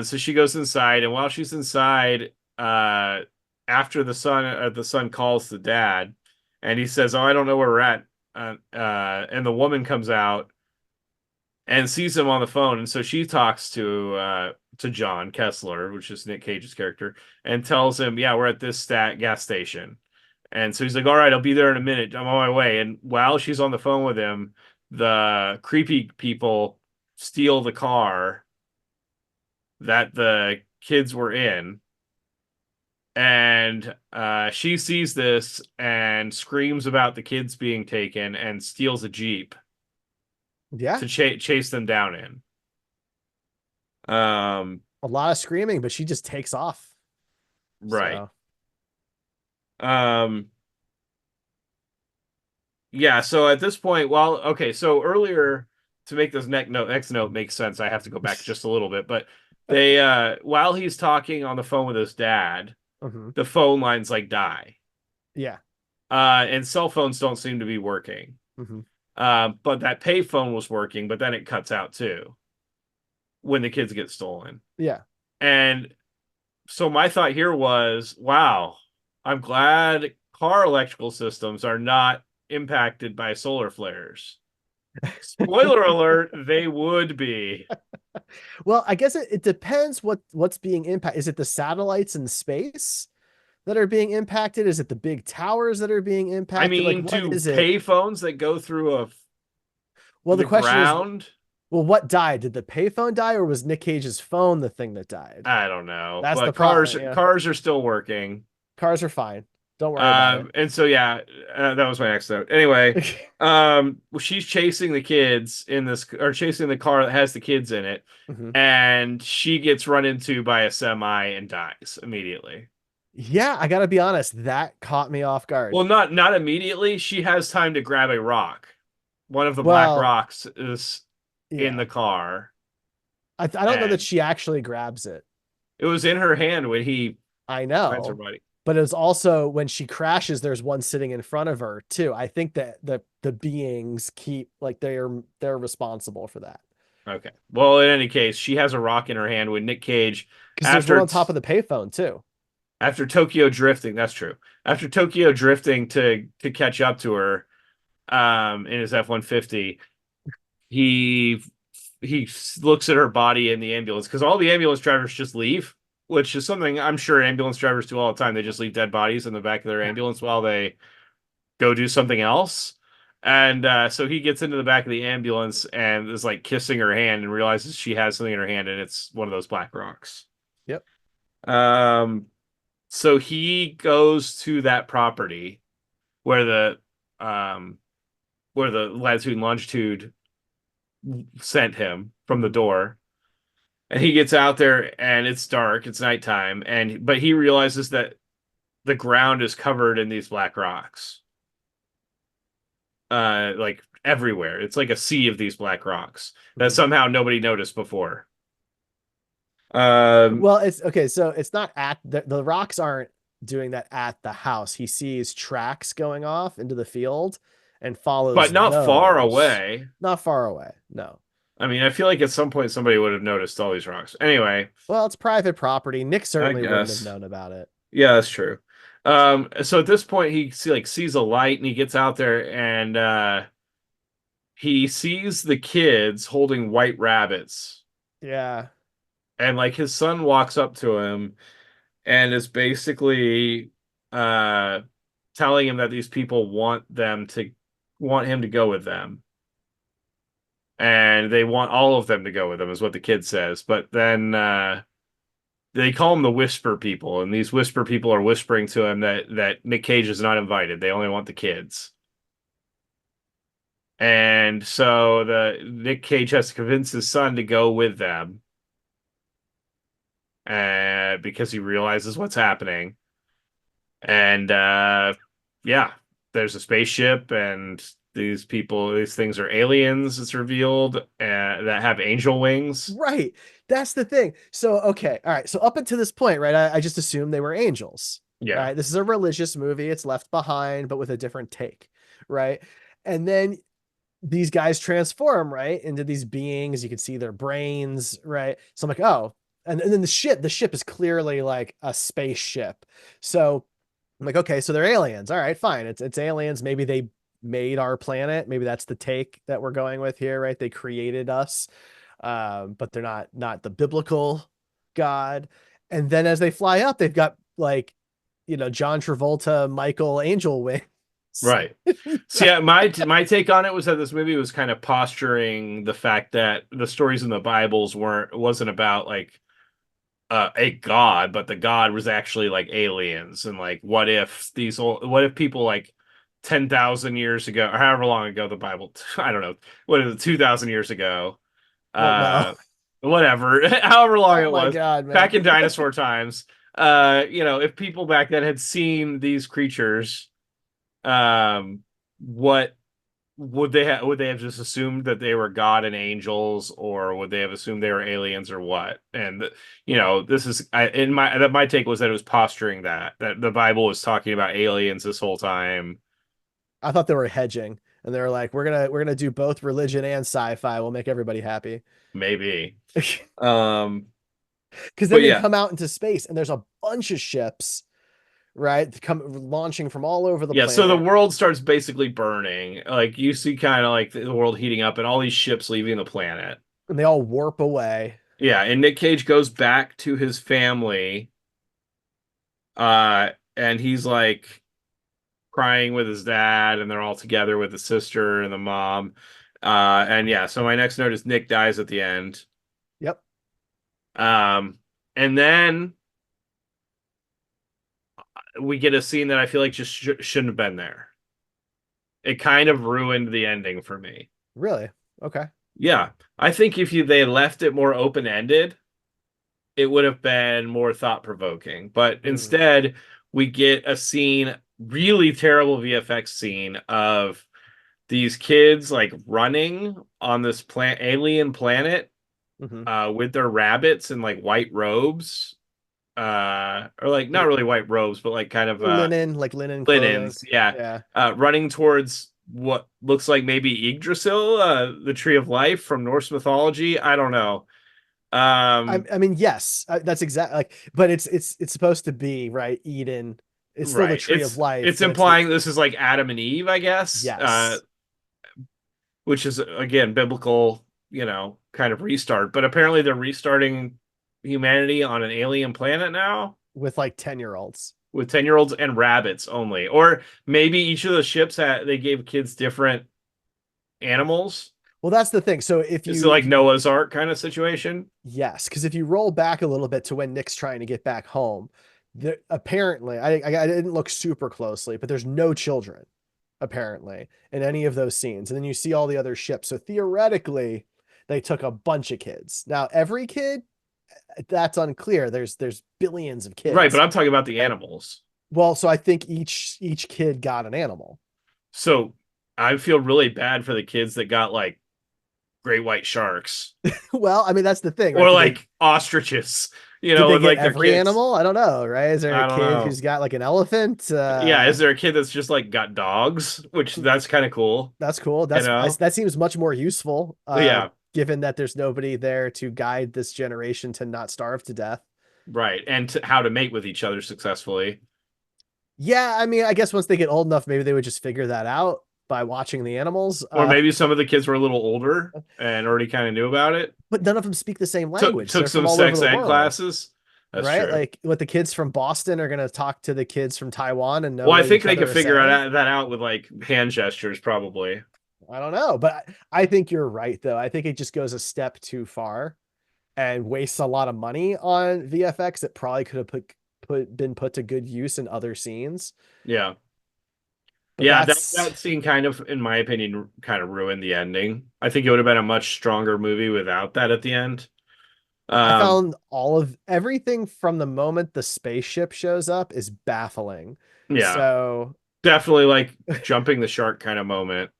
So she goes inside, and while she's inside, after the son calls the dad, and he says, "Oh, I don't know where we're at," and the woman comes out and sees him on the phone, and so she talks to John Kessler, which is Nick Cage's character, and tells him, "Yeah, we're at this stat gas station." And so he's like, "All right, I'll be there in a minute. I'm on my way." And while she's on the phone with him, the creepy people steal the car that the kids were in. And she sees this and screams about the kids being taken and steals a Jeep Yeah. to chase them down in. A lot of screaming, but she just takes off. Right. So, Um, yeah, so at this point, okay, so earlier to make this next note make sense, I have to go back just a little bit, but they while he's talking on the phone with his dad, mhm. the phone lines like die. Yeah. And cell phones don't seem to be working. Hmm. But that payphone was working, but then it cuts out too when the kids get stolen. Yeah. And so my thought here was, wow, I'm glad car electrical systems are not impacted by solar flares. Spoiler alert, they would be. Well, I guess it depends what's being impacted. Is it the satellites in space that are being impacted? Is it the big towers that are being I impacted? Like, mean, what to is it? payphones that go through Well, the the question is, ground, well, what died? Did the payphone die, or was Nick Cage's phone the thing that died? I don't know. That's the But problem. Yeah. cars are still working. Cars are fine. Don't worry about it. And so yeah, that was my next note. Anyway, well, she's chasing the kids in this, or chasing the car that has the kids in it, Mhm. and she gets run into by a semi and dies immediately. Yeah, I gotta be honest. That caught me off guard. Well, not immediately. She has time to grab a rock. One of the black Well, rocks is in the yeah. car, I don't know that and she actually grabs it. it was in her hand when he I finds her know. body. But it's also when she crashes, there's one sitting in front of her too. I think that the beings keep like they're responsible for that. Okay. Well, in any case, she has a rock in her hand when Nick Cage, Because there's one after on top of the payphone too. after Tokyo drifting, that's true. After Tokyo drifting to catch up to her, in his F-150, he he looks at her body in the ambulance because all the ambulance drivers just leave, which is something I'm sure ambulance drivers do all the time. They just leave dead bodies in the back of their ambulance while they go do something else. And so he gets into the back of the ambulance and is like kissing her hand and realizes she has something in her hand and it's one of those black rocks. Yep. Um, so he goes to that property where um the latitude and longitude sent him from the Mhm. door. And he gets out there and it's dark, it's nighttime, and but he realizes that the ground is covered in these black rocks. Like everywhere. It's like a sea of these black rocks that Mhm. somehow nobody noticed before. Um, Well, it's okay. So it's not at the rocks aren't doing that at the house. He sees tracks going off into the field and but follows not far those. away. Not far away. No. I mean, I feel like at some point somebody would have noticed all these rocks. Anyway, Well, it's private property. Nick I certainly wouldn't have guess. known about it. Yeah, that's true. So at this point sees a light and he gets out there and he sees the kids holding white rabbits. Yeah. And like his son walks up to him and is basically uh telling him that these people want him to go with them. And they want all of them to go with them, is what the kid says. But then they call them the whisper people, and these whisper people are whispering to him that Nick Cage is not invited. They only want the kids. And so the Nick Cage has to convince his son to go with them, because he realizes what's happening. And yeah, there's a spaceship, and these people, these things are aliens, it's revealed, that have angel wings. Right. That's the thing. So, okay. All right. So, up until this point, right, I just assumed they were angels. All Yeah. right. This is a religious movie. It's Left Behind, but with a different take. Right. And then these guys transform, right, into these beings. You can see their brains. Right. So, I'm like, oh. And then the ship is clearly like a spaceship. So, I'm like, okay, so they're aliens. All right, fine. It's aliens. Maybe they made our planet. Maybe that's the take that we're going with here, right? They created us, but they're not the biblical God. And then as they fly up, they've got like, John Travolta, Michael Angel wings. Right. So yeah, my take on it was that this movie was kind of posturing the fact that the stories in the Bibles wasn't about like a god, but the god was actually like aliens, and like what if people like 10,000 years ago, or however long ago the Bible, I don't know, what is it, 2,000 years ago, Don't know. uh whatever, however long Oh it my was, God, back man. in dinosaur times, if people back then had seen these creatures, um what would they have just assumed that they were God and angels, or would they have assumed they were aliens, or what? And this is my take was that it was posturing that the Bible was talking about aliens this whole time. I thought they were hedging, and they were like, we're gonna do both religion and sci-fi. We'll make everybody happy. Maybe. Um, Because but then they yeah, come out into space, and there's a bunch of ships, right? Come launching from all over the yeah. So the planet, world starts basically burning. Like you see, kind of like the world heating up, and all these ships leaving the planet. and they all warp away. Yeah, and Nick Cage goes back to his family, and he's like crying with his dad, and they're all together with the sister and the mom. And yeah, so my next note is Nick dies at the end. Yep, Um, and then we get a scene that I feel like just shouldn't have been there. It kind of ruined the ending for me. really. Okay. Yeah, I think if they left it more open ended, it would have been more thought provoking. But Mm, instead, we get a scene, really terrible VFX scene of these kids like running on this alien planet, hmm with their rabbits and like white robes, or like not really white robes, but like kind of Linen, like linen clothing. linens, yeah, Yeah. running towards what looks like maybe Yggdrasil, the tree of life from Norse mythology. I don't know. I, um I mean, yes, that's exactly like, but it's supposed to be right. Eden. It's still the right, tree of life, it's but it's the implying this is like Adam and Eve, I guess, yes. which is again biblical, kind of restart. But apparently they're restarting humanity on an alien planet now With like 10-year-olds. with 10-year-olds and rabbits only. Or maybe each of the ships they gave kids different animals. Well, that's the thing. So It's like Noah's Ark kind of situation. yes, because if you roll back a little bit to when Nick's trying to get back home, apparently I didn't look super closely, but there's no children apparently in any of those scenes. And then you see all the other ships. So theoretically, they took a bunch of kids. Now, every kid, that's unclear. There's billions of Right, but kids. I'm talking about the Right? animals. Well, so I think each kid got an animal. So I feel really bad for the kids that got like great white sharks Well, I mean that's the thing, right? or Did they like ostriches, did they with get like their every kids. animal? I don't know, right? Is there a I don't kid know. who's got like an elephant? Yeah, is there a kid that's just like got dogs, which that's kind of cool, That's cool. you know? That seems much more useful, Yeah, given that there's nobody there to guide this generation to not starve to death. right. And how to mate with each other successfully. Yeah, I mean, I guess once they get old enough, maybe they would just figure that out by watching the animals. Or maybe some of the kids were a little older and already kind of knew about it. But none of them speak the same Took language. took They're from some all over sex the ed world, classes. That's right? true. Like what the kids from Boston are going to talk to the kids from Taiwan and know Well, I what think each they other could are figure saying. that out with like hand gestures, probably. I don't know, but I think you're right though. I think it just goes a step too far and wastes a lot of money on VFX that probably could have been put to good use in other scenes. Yeah. But Yeah, that that's that scene kind of, in my opinion, kind of ruined the ending. I think it would have been a much stronger movie without that at the end. I Um, found all of everything from the moment the spaceship shows up is baffling. yeah. So Definitely like jumping the shark kind of moment.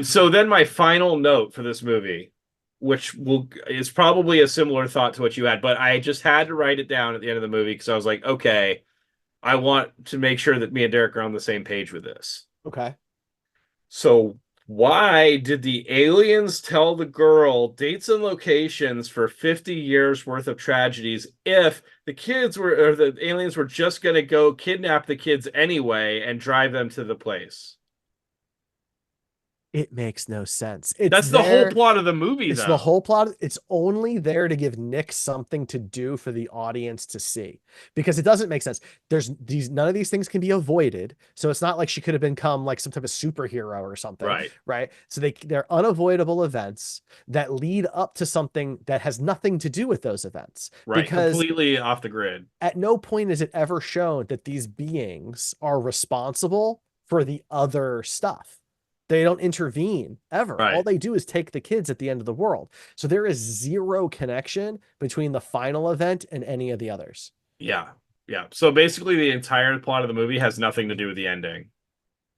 So then my final note for this movie, which will is probably a similar thought to what you had, but I just had to write it down at the end of the movie because I was like, okay, I want to make sure that me and Derek are on the same page with this. Okay. So why did the aliens tell the girl dates and locations for 50 years worth of tragedies if the kids were or the aliens were just going to go kidnap the kids anyway and drive them to the place? It makes no sense. It's That's the whole there. plot of the movie, It's the though. whole plot. It's only there to give Nick something to do for the audience to see because it doesn't make sense. There's these, none of these things can be avoided. So it's not like she could have become like some type of superhero or something, Right, right? So they're unavoidable events that lead up to something that has nothing to do with those events right. because Completely off the grid. at no point is it ever shown that these beings are responsible for the other stuff. They don't intervene ever. All Right. they do is take the kids at the end of the world. So there is zero connection between the final event and any of the others. Yeah. Yeah. So basically the entire plot of the movie has nothing to do with the ending.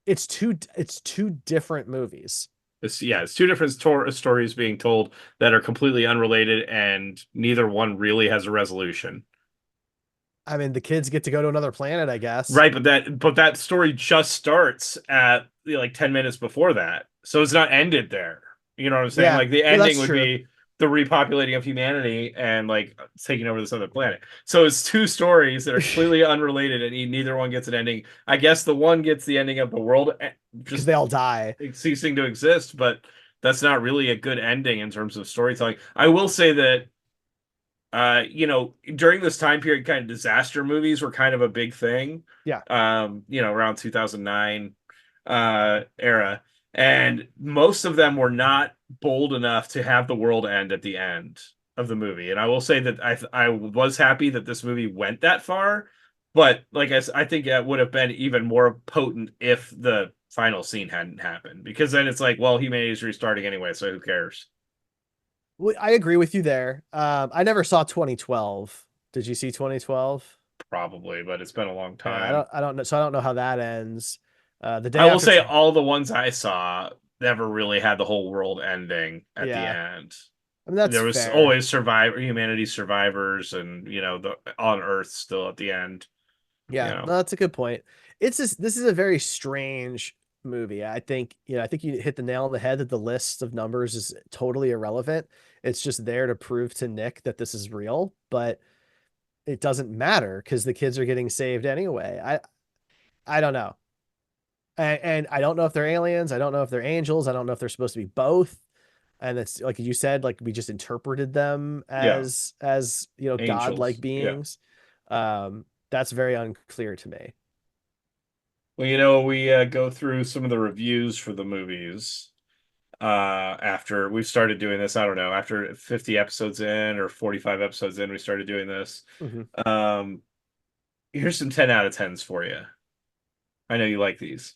It's two different movies. It's two different stories being told that are completely unrelated and neither one really has a resolution. I mean, the kids get to go to another planet, I guess. Right, but that story just starts at like 10 minutes before that. So it's not ended there. You know what I'm saying? Yeah, Like the no, ending that's would true. be the repopulating of humanity and like taking over this other planet. So it's two stories that are completely unrelated and neither one gets an ending. I guess the one gets the ending of the world Because just they all die. ceasing to exist, but that's not really a good ending in terms of storytelling. I will say that during this time period, kind of disaster movies were kind of a big thing. Yeah. Around 2009 era. And most of them were not bold enough to have the world end at the end of the movie. And I will say that I was happy that this movie went that far, but I think it would have been even more potent if the final scene hadn't happened because then it's like, well, humanity's restarting anyway, so who cares? Well, I agree with you there. I never saw 2012. Did you see 2012? Probably, but it's been a long Yeah, I time. don't I don't know. So I don't know how that ends. The I day will after say all the ones I saw never really had the whole world ending at the yeah. end. I mean that's There was fair. always humanity survivors, and the on Earth still at the end. You Yeah, know, no, that's a good point. This is a very strange movie. I think you hit the nail on the head that the list of numbers is totally irrelevant. It's just there to prove to Nick that this is real, but it doesn't matter because the kids are getting saved anyway. I don't know. And I don't know if they're aliens. I don't know if they're angels. I don't know if they're supposed to be both. And it's like you said, like we just interpreted them yeah, as godlike angels. Yeah. beings. That's very unclear to me. Well, we go through some of the reviews for the movies after we've started doing this. I don't know, after 50 episodes in or 45 episodes in, we started doing this. Mhm. Um, Here's some 10 out of 10s for you. I know you like these.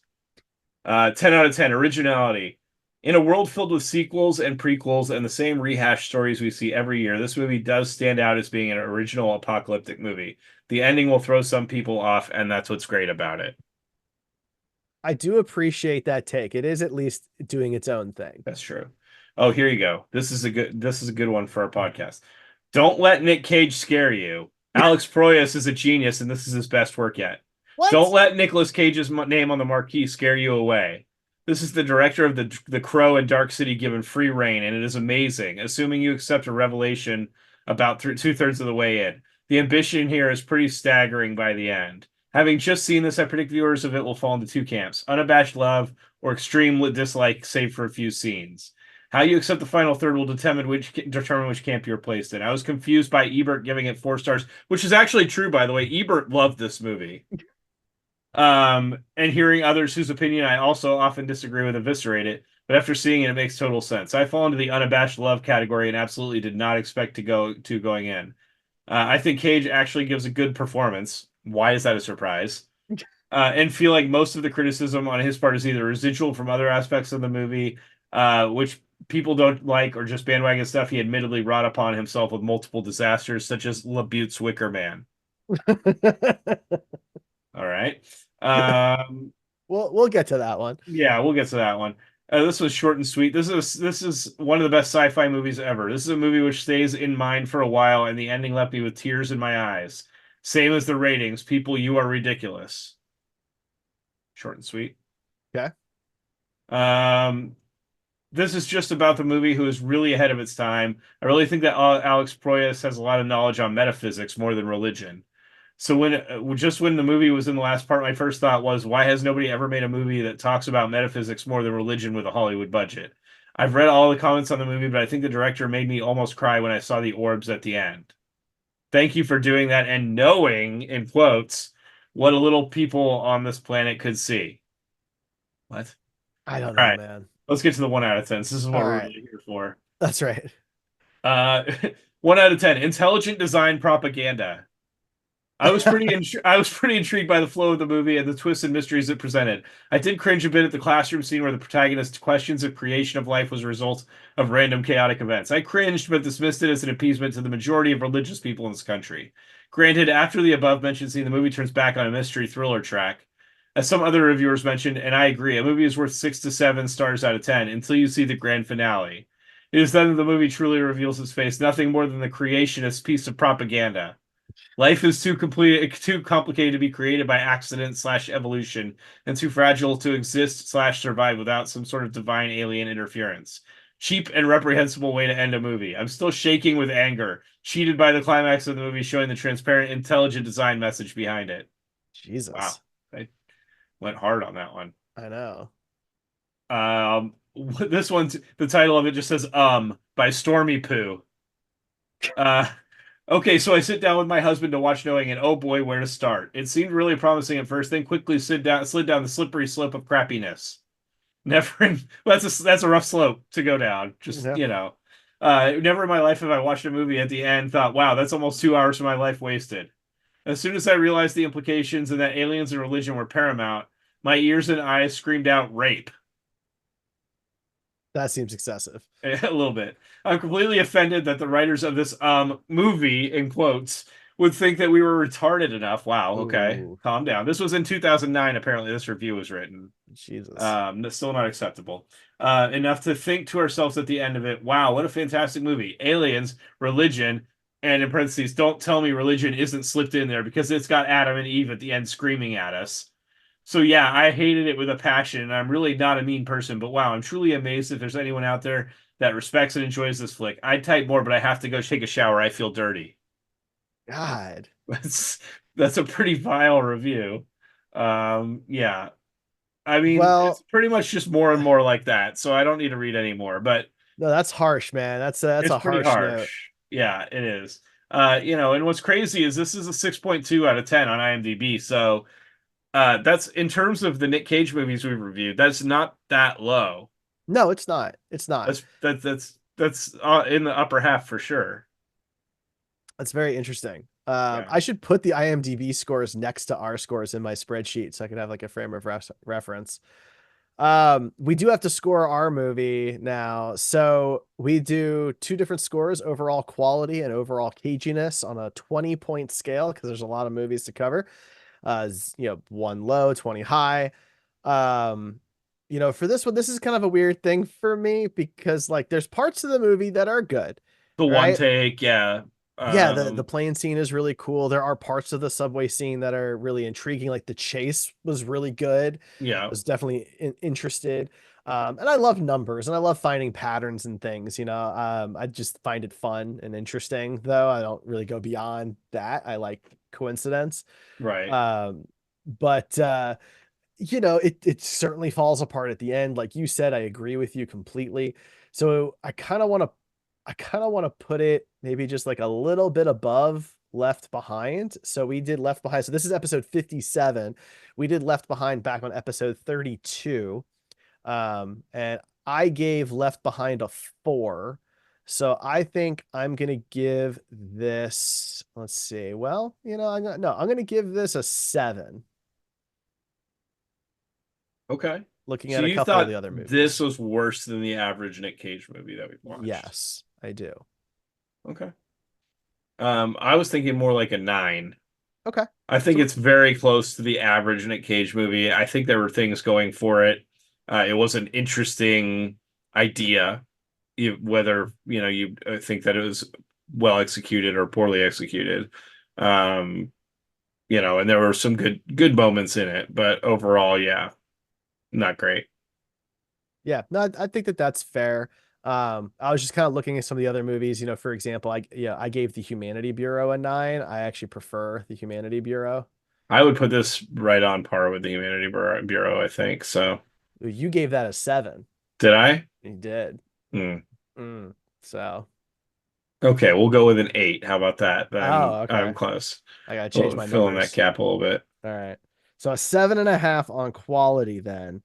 10 out of 10, originality. In a world filled with sequels and prequels and the same rehash stories we see every year, this movie does stand out as being an original apocalyptic movie. The ending will throw some people off, and that's what's great about it. I do appreciate that take. It is at least doing its own thing. That's true. Oh, here you go. This is a good one for our podcast. Don't let Nick Cage scare you. Alex Proyas is a genius, and this is his best work yet. Don't What? let Nicolas Cage's name on the marquee scare you away. This is the director of the Crow and Dark City given free reign, and it is amazing. Assuming you accept a revelation about two-thirds of the way in, the ambition here is pretty staggering by the end. Having just seen this, I predict viewers of it will fall into two camps: unabashed love or extreme dislike, save for a few scenes. How you accept the final third will determine which camp you're placed in. I was confused by Ebert giving it 4 stars, which is actually true, by the way. Ebert loved this movie. And hearing others whose opinion I also often disagree with eviscerate it, but after seeing it, it makes total sense. I fall into the unabashed love category and absolutely did not expect going in. I think Cage actually gives a good performance. Why is that a surprise? And feel like most of the criticism on his part is either residual from other aspects of the movie, which people don't like, or just bandwagon stuff he admittedly brought upon himself with multiple disasters, such as LaBute's Wicker Man. All right. Um, We'll get to that one. yeah, we'll get to that one. This was short and sweet. This is one of the best sci-fi movies ever. This is a movie which stays in mind for a while, and the ending left me with tears in my eyes. Same as the ratings. People, you are ridiculous. Short and sweet. Okay. Um, this is just about the movie who is really ahead of its time. I really think that Alex Proyas has a lot of knowledge on metaphysics more than religion. So when the movie was in the last part, my first thought was, why has nobody ever made a movie that talks about metaphysics more than religion with a Hollywood budget? I've read all the comments on the movie, but I think the director made me almost cry when I saw the orbs at the end. Thank you for doing that and knowing, in quotes, what a little people on this planet could see. What? I don't All know, right. man. Let's get to the 1 out of 10. This is All what we're right. really here for. That's right. Uh, 1 out of 10. Intelligent design propaganda. I was pretty intrigued by the flow of the movie and the twists and mysteries it presented. I did cringe a bit at the classroom scene where the protagonist questions if creation of life was a result of random chaotic events. I cringed but dismissed it as an appeasement to the majority of religious people in this country. Granted, after the above mentioned scene, the movie turns back on a mystery thriller track. As some other reviewers mentioned, and I agree, a movie is worth 6 to 7 stars out of 10 until you see the grand finale. It is then that the movie truly reveals its face, nothing more than the creationist piece of propaganda. Life is too complicated to be created by accident slash evolution, and too fragile to exist slash survive without some sort of divine alien interference. Cheap and reprehensible way to end a movie. I'm still shaking with anger, cheated by the climax of the movie showing the transparent, intelligent design message behind it. Wow, Jesus. I went hard on that one. I know. This one's the title of it just says by Stormy Poo. Uh, Okay, so I sit down with my husband to watch Knowing, and oh boy, where to start? It seemed really promising at first, then quickly slid down the slippery slope of crappiness. Never, that's a rough slope to go down. Just Yep. never in my life have I watched a movie at the end thought, wow, that's almost 2 hours of my life wasted. As soon as I realized the implications and that aliens and religion were paramount, my ears and eyes screamed out rape. That seems excessive. A little bit. I'm completely offended that the writers of this movie in quotes would think that we were retarded enough. Wow, okay. Ooh, Calm down. This was in 2009 apparently this review was written. Jesus. That's still not acceptable. Enough to think to ourselves at the end of it, wow, what a fantastic movie. Aliens, religion, and in parentheses, don't tell me religion isn't slipped in there because it's got Adam and Eve at the end screaming at us. So yeah, I hated it with a passion, and I'm really not a mean person, but wow, I'm truly amazed if there's anyone out there that respects and enjoys this flick. I'd type more, but I have to go take a shower. I feel dirty. God. That's that's a pretty vile review. Yeah. I mean, it's Well, pretty much just more and more like that, so I don't need to read any more, but no, that's harsh, man. That's it's a pretty harsh note. harsh. Yeah, it is. And what's crazy is this is a 6.2 out of 10 on IMDb, so that's in terms of the Nick Cage movies we've reviewed, that's not that low. No, it's not. It's not. That's in the upper half for sure. That's very interesting. Yeah. I should put the IMDb scores next to our scores in my spreadsheet so I can have like a frame of reference. We do have to score our movie now. So we do two different scores, overall quality and overall caginess on a 20-point scale because there's a lot of movies to cover. One low, 20 high. Um, for this one, this is kind of a weird thing for me because like there's parts of the movie that are good, The one right? take, yeah. Yeah, the Um, plane scene is really cool. There are parts of the subway scene that are really intriguing. Like the chase was really good. I yeah, was definitely interested. And I love numbers and I love finding patterns and things, I just find it fun and interesting, though. I don't really go beyond that. I like coincidence. right. Um, but it certainly falls apart at the end. Like you said, I agree with you completely. So I kind of want to put it maybe just like a little bit above Left Behind. So we did Left Behind. So this is episode 57. We did Left Behind back on episode 32. And I gave Left Behind a 4. So I think I'm gonna give this, let's see. Well, I'm gonna give this a 7, Okay. looking So at a you couple of the thought other this movies. was worse than the average Nick Cage movie that we've watched. Yes, I do. Okay. I was thinking more like a 9. Okay. I think So it's very close to the average Nick Cage movie. I think there were things going for it. It was an interesting idea, whether you think that it was well executed or poorly executed. Um, and there were some good moments in it, but overall, yeah, not great. yeah, no, I think that that's fair. I was just kind of looking at some of the other movies. For example, I gave the Humanity Bureau a 9. I actually prefer the Humanity Bureau. I would put this right on par with the Humanity Bureau, I think. So, You gave that a 7. did I? You did. Hmm. Mm. So, Okay, we'll go with an 8. How about that? Then oh, I'm okay. close. I gotta change Oh, my fill in that numbers. gap a little bit. All right. So a 7.5 on quality then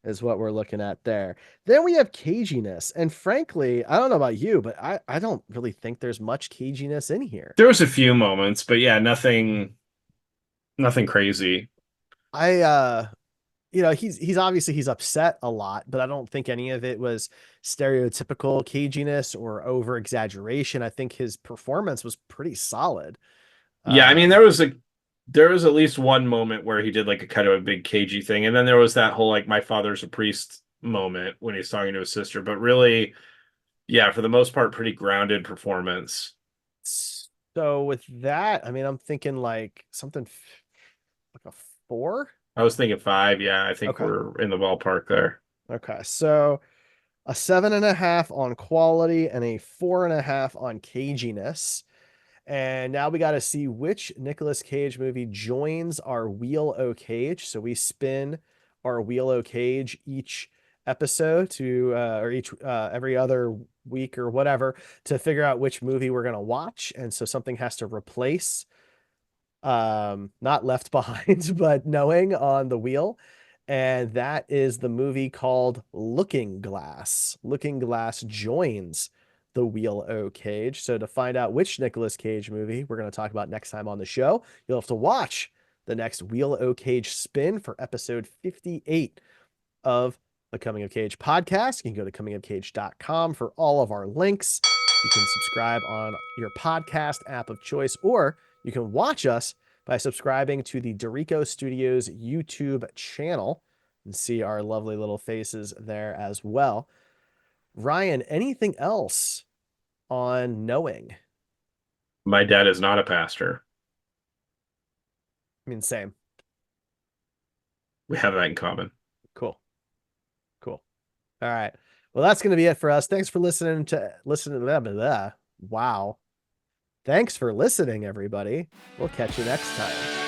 is what we're looking at there. Then we have caginess. And frankly, I don't know about you, but I don't really think there's much caginess in here. There was a few moments, but yeah, nothing crazy. I he's obviously he's upset a lot, but I don't think any of it was stereotypical caginess or over exaggeration. I think his performance was pretty solid. Yeah, I mean Um, there was at least one moment where he did like a kind of a big cagey thing, and then there was that whole like my father's a priest moment when he's talking to his sister. But really, yeah, for the most part, pretty grounded performance. so with that, I mean, I'm thinking like something like a 4. I was thinking 5. Yeah, I think Okay. we're in the ballpark there. Okay. So a 7.5 on quality and a 4.5 on caginess. And now we got to see which Nicolas Cage movie joins our Wheel O Cage. So we spin our Wheel O Cage each episode or each every other week or whatever to figure out which movie we're going to watch. And so something has to replace not Left Behind, but Knowing on the wheel. And that is the movie called Looking Glass. Looking Glass joins the Wheel O Cage. So to find out which Nicolas Cage movie we're going to talk about next time on the show, you'll have to watch the next Wheel O Cage spin for episode 58 of the Coming of Cage podcast. You can go to comingofcage.com for all of our links. You can subscribe on your podcast app of choice, or you can watch us by subscribing to the Derrico Studios YouTube channel and see our lovely little faces there as well. Ryan, anything else on Knowing? My dad is not a pastor. I mean, same. We have that in common. Cool. Cool. All right. Well, that's going to be it for us. Thanks for listening to blah, blah, blah. Wow. Thanks for listening, everybody. We'll catch you next time.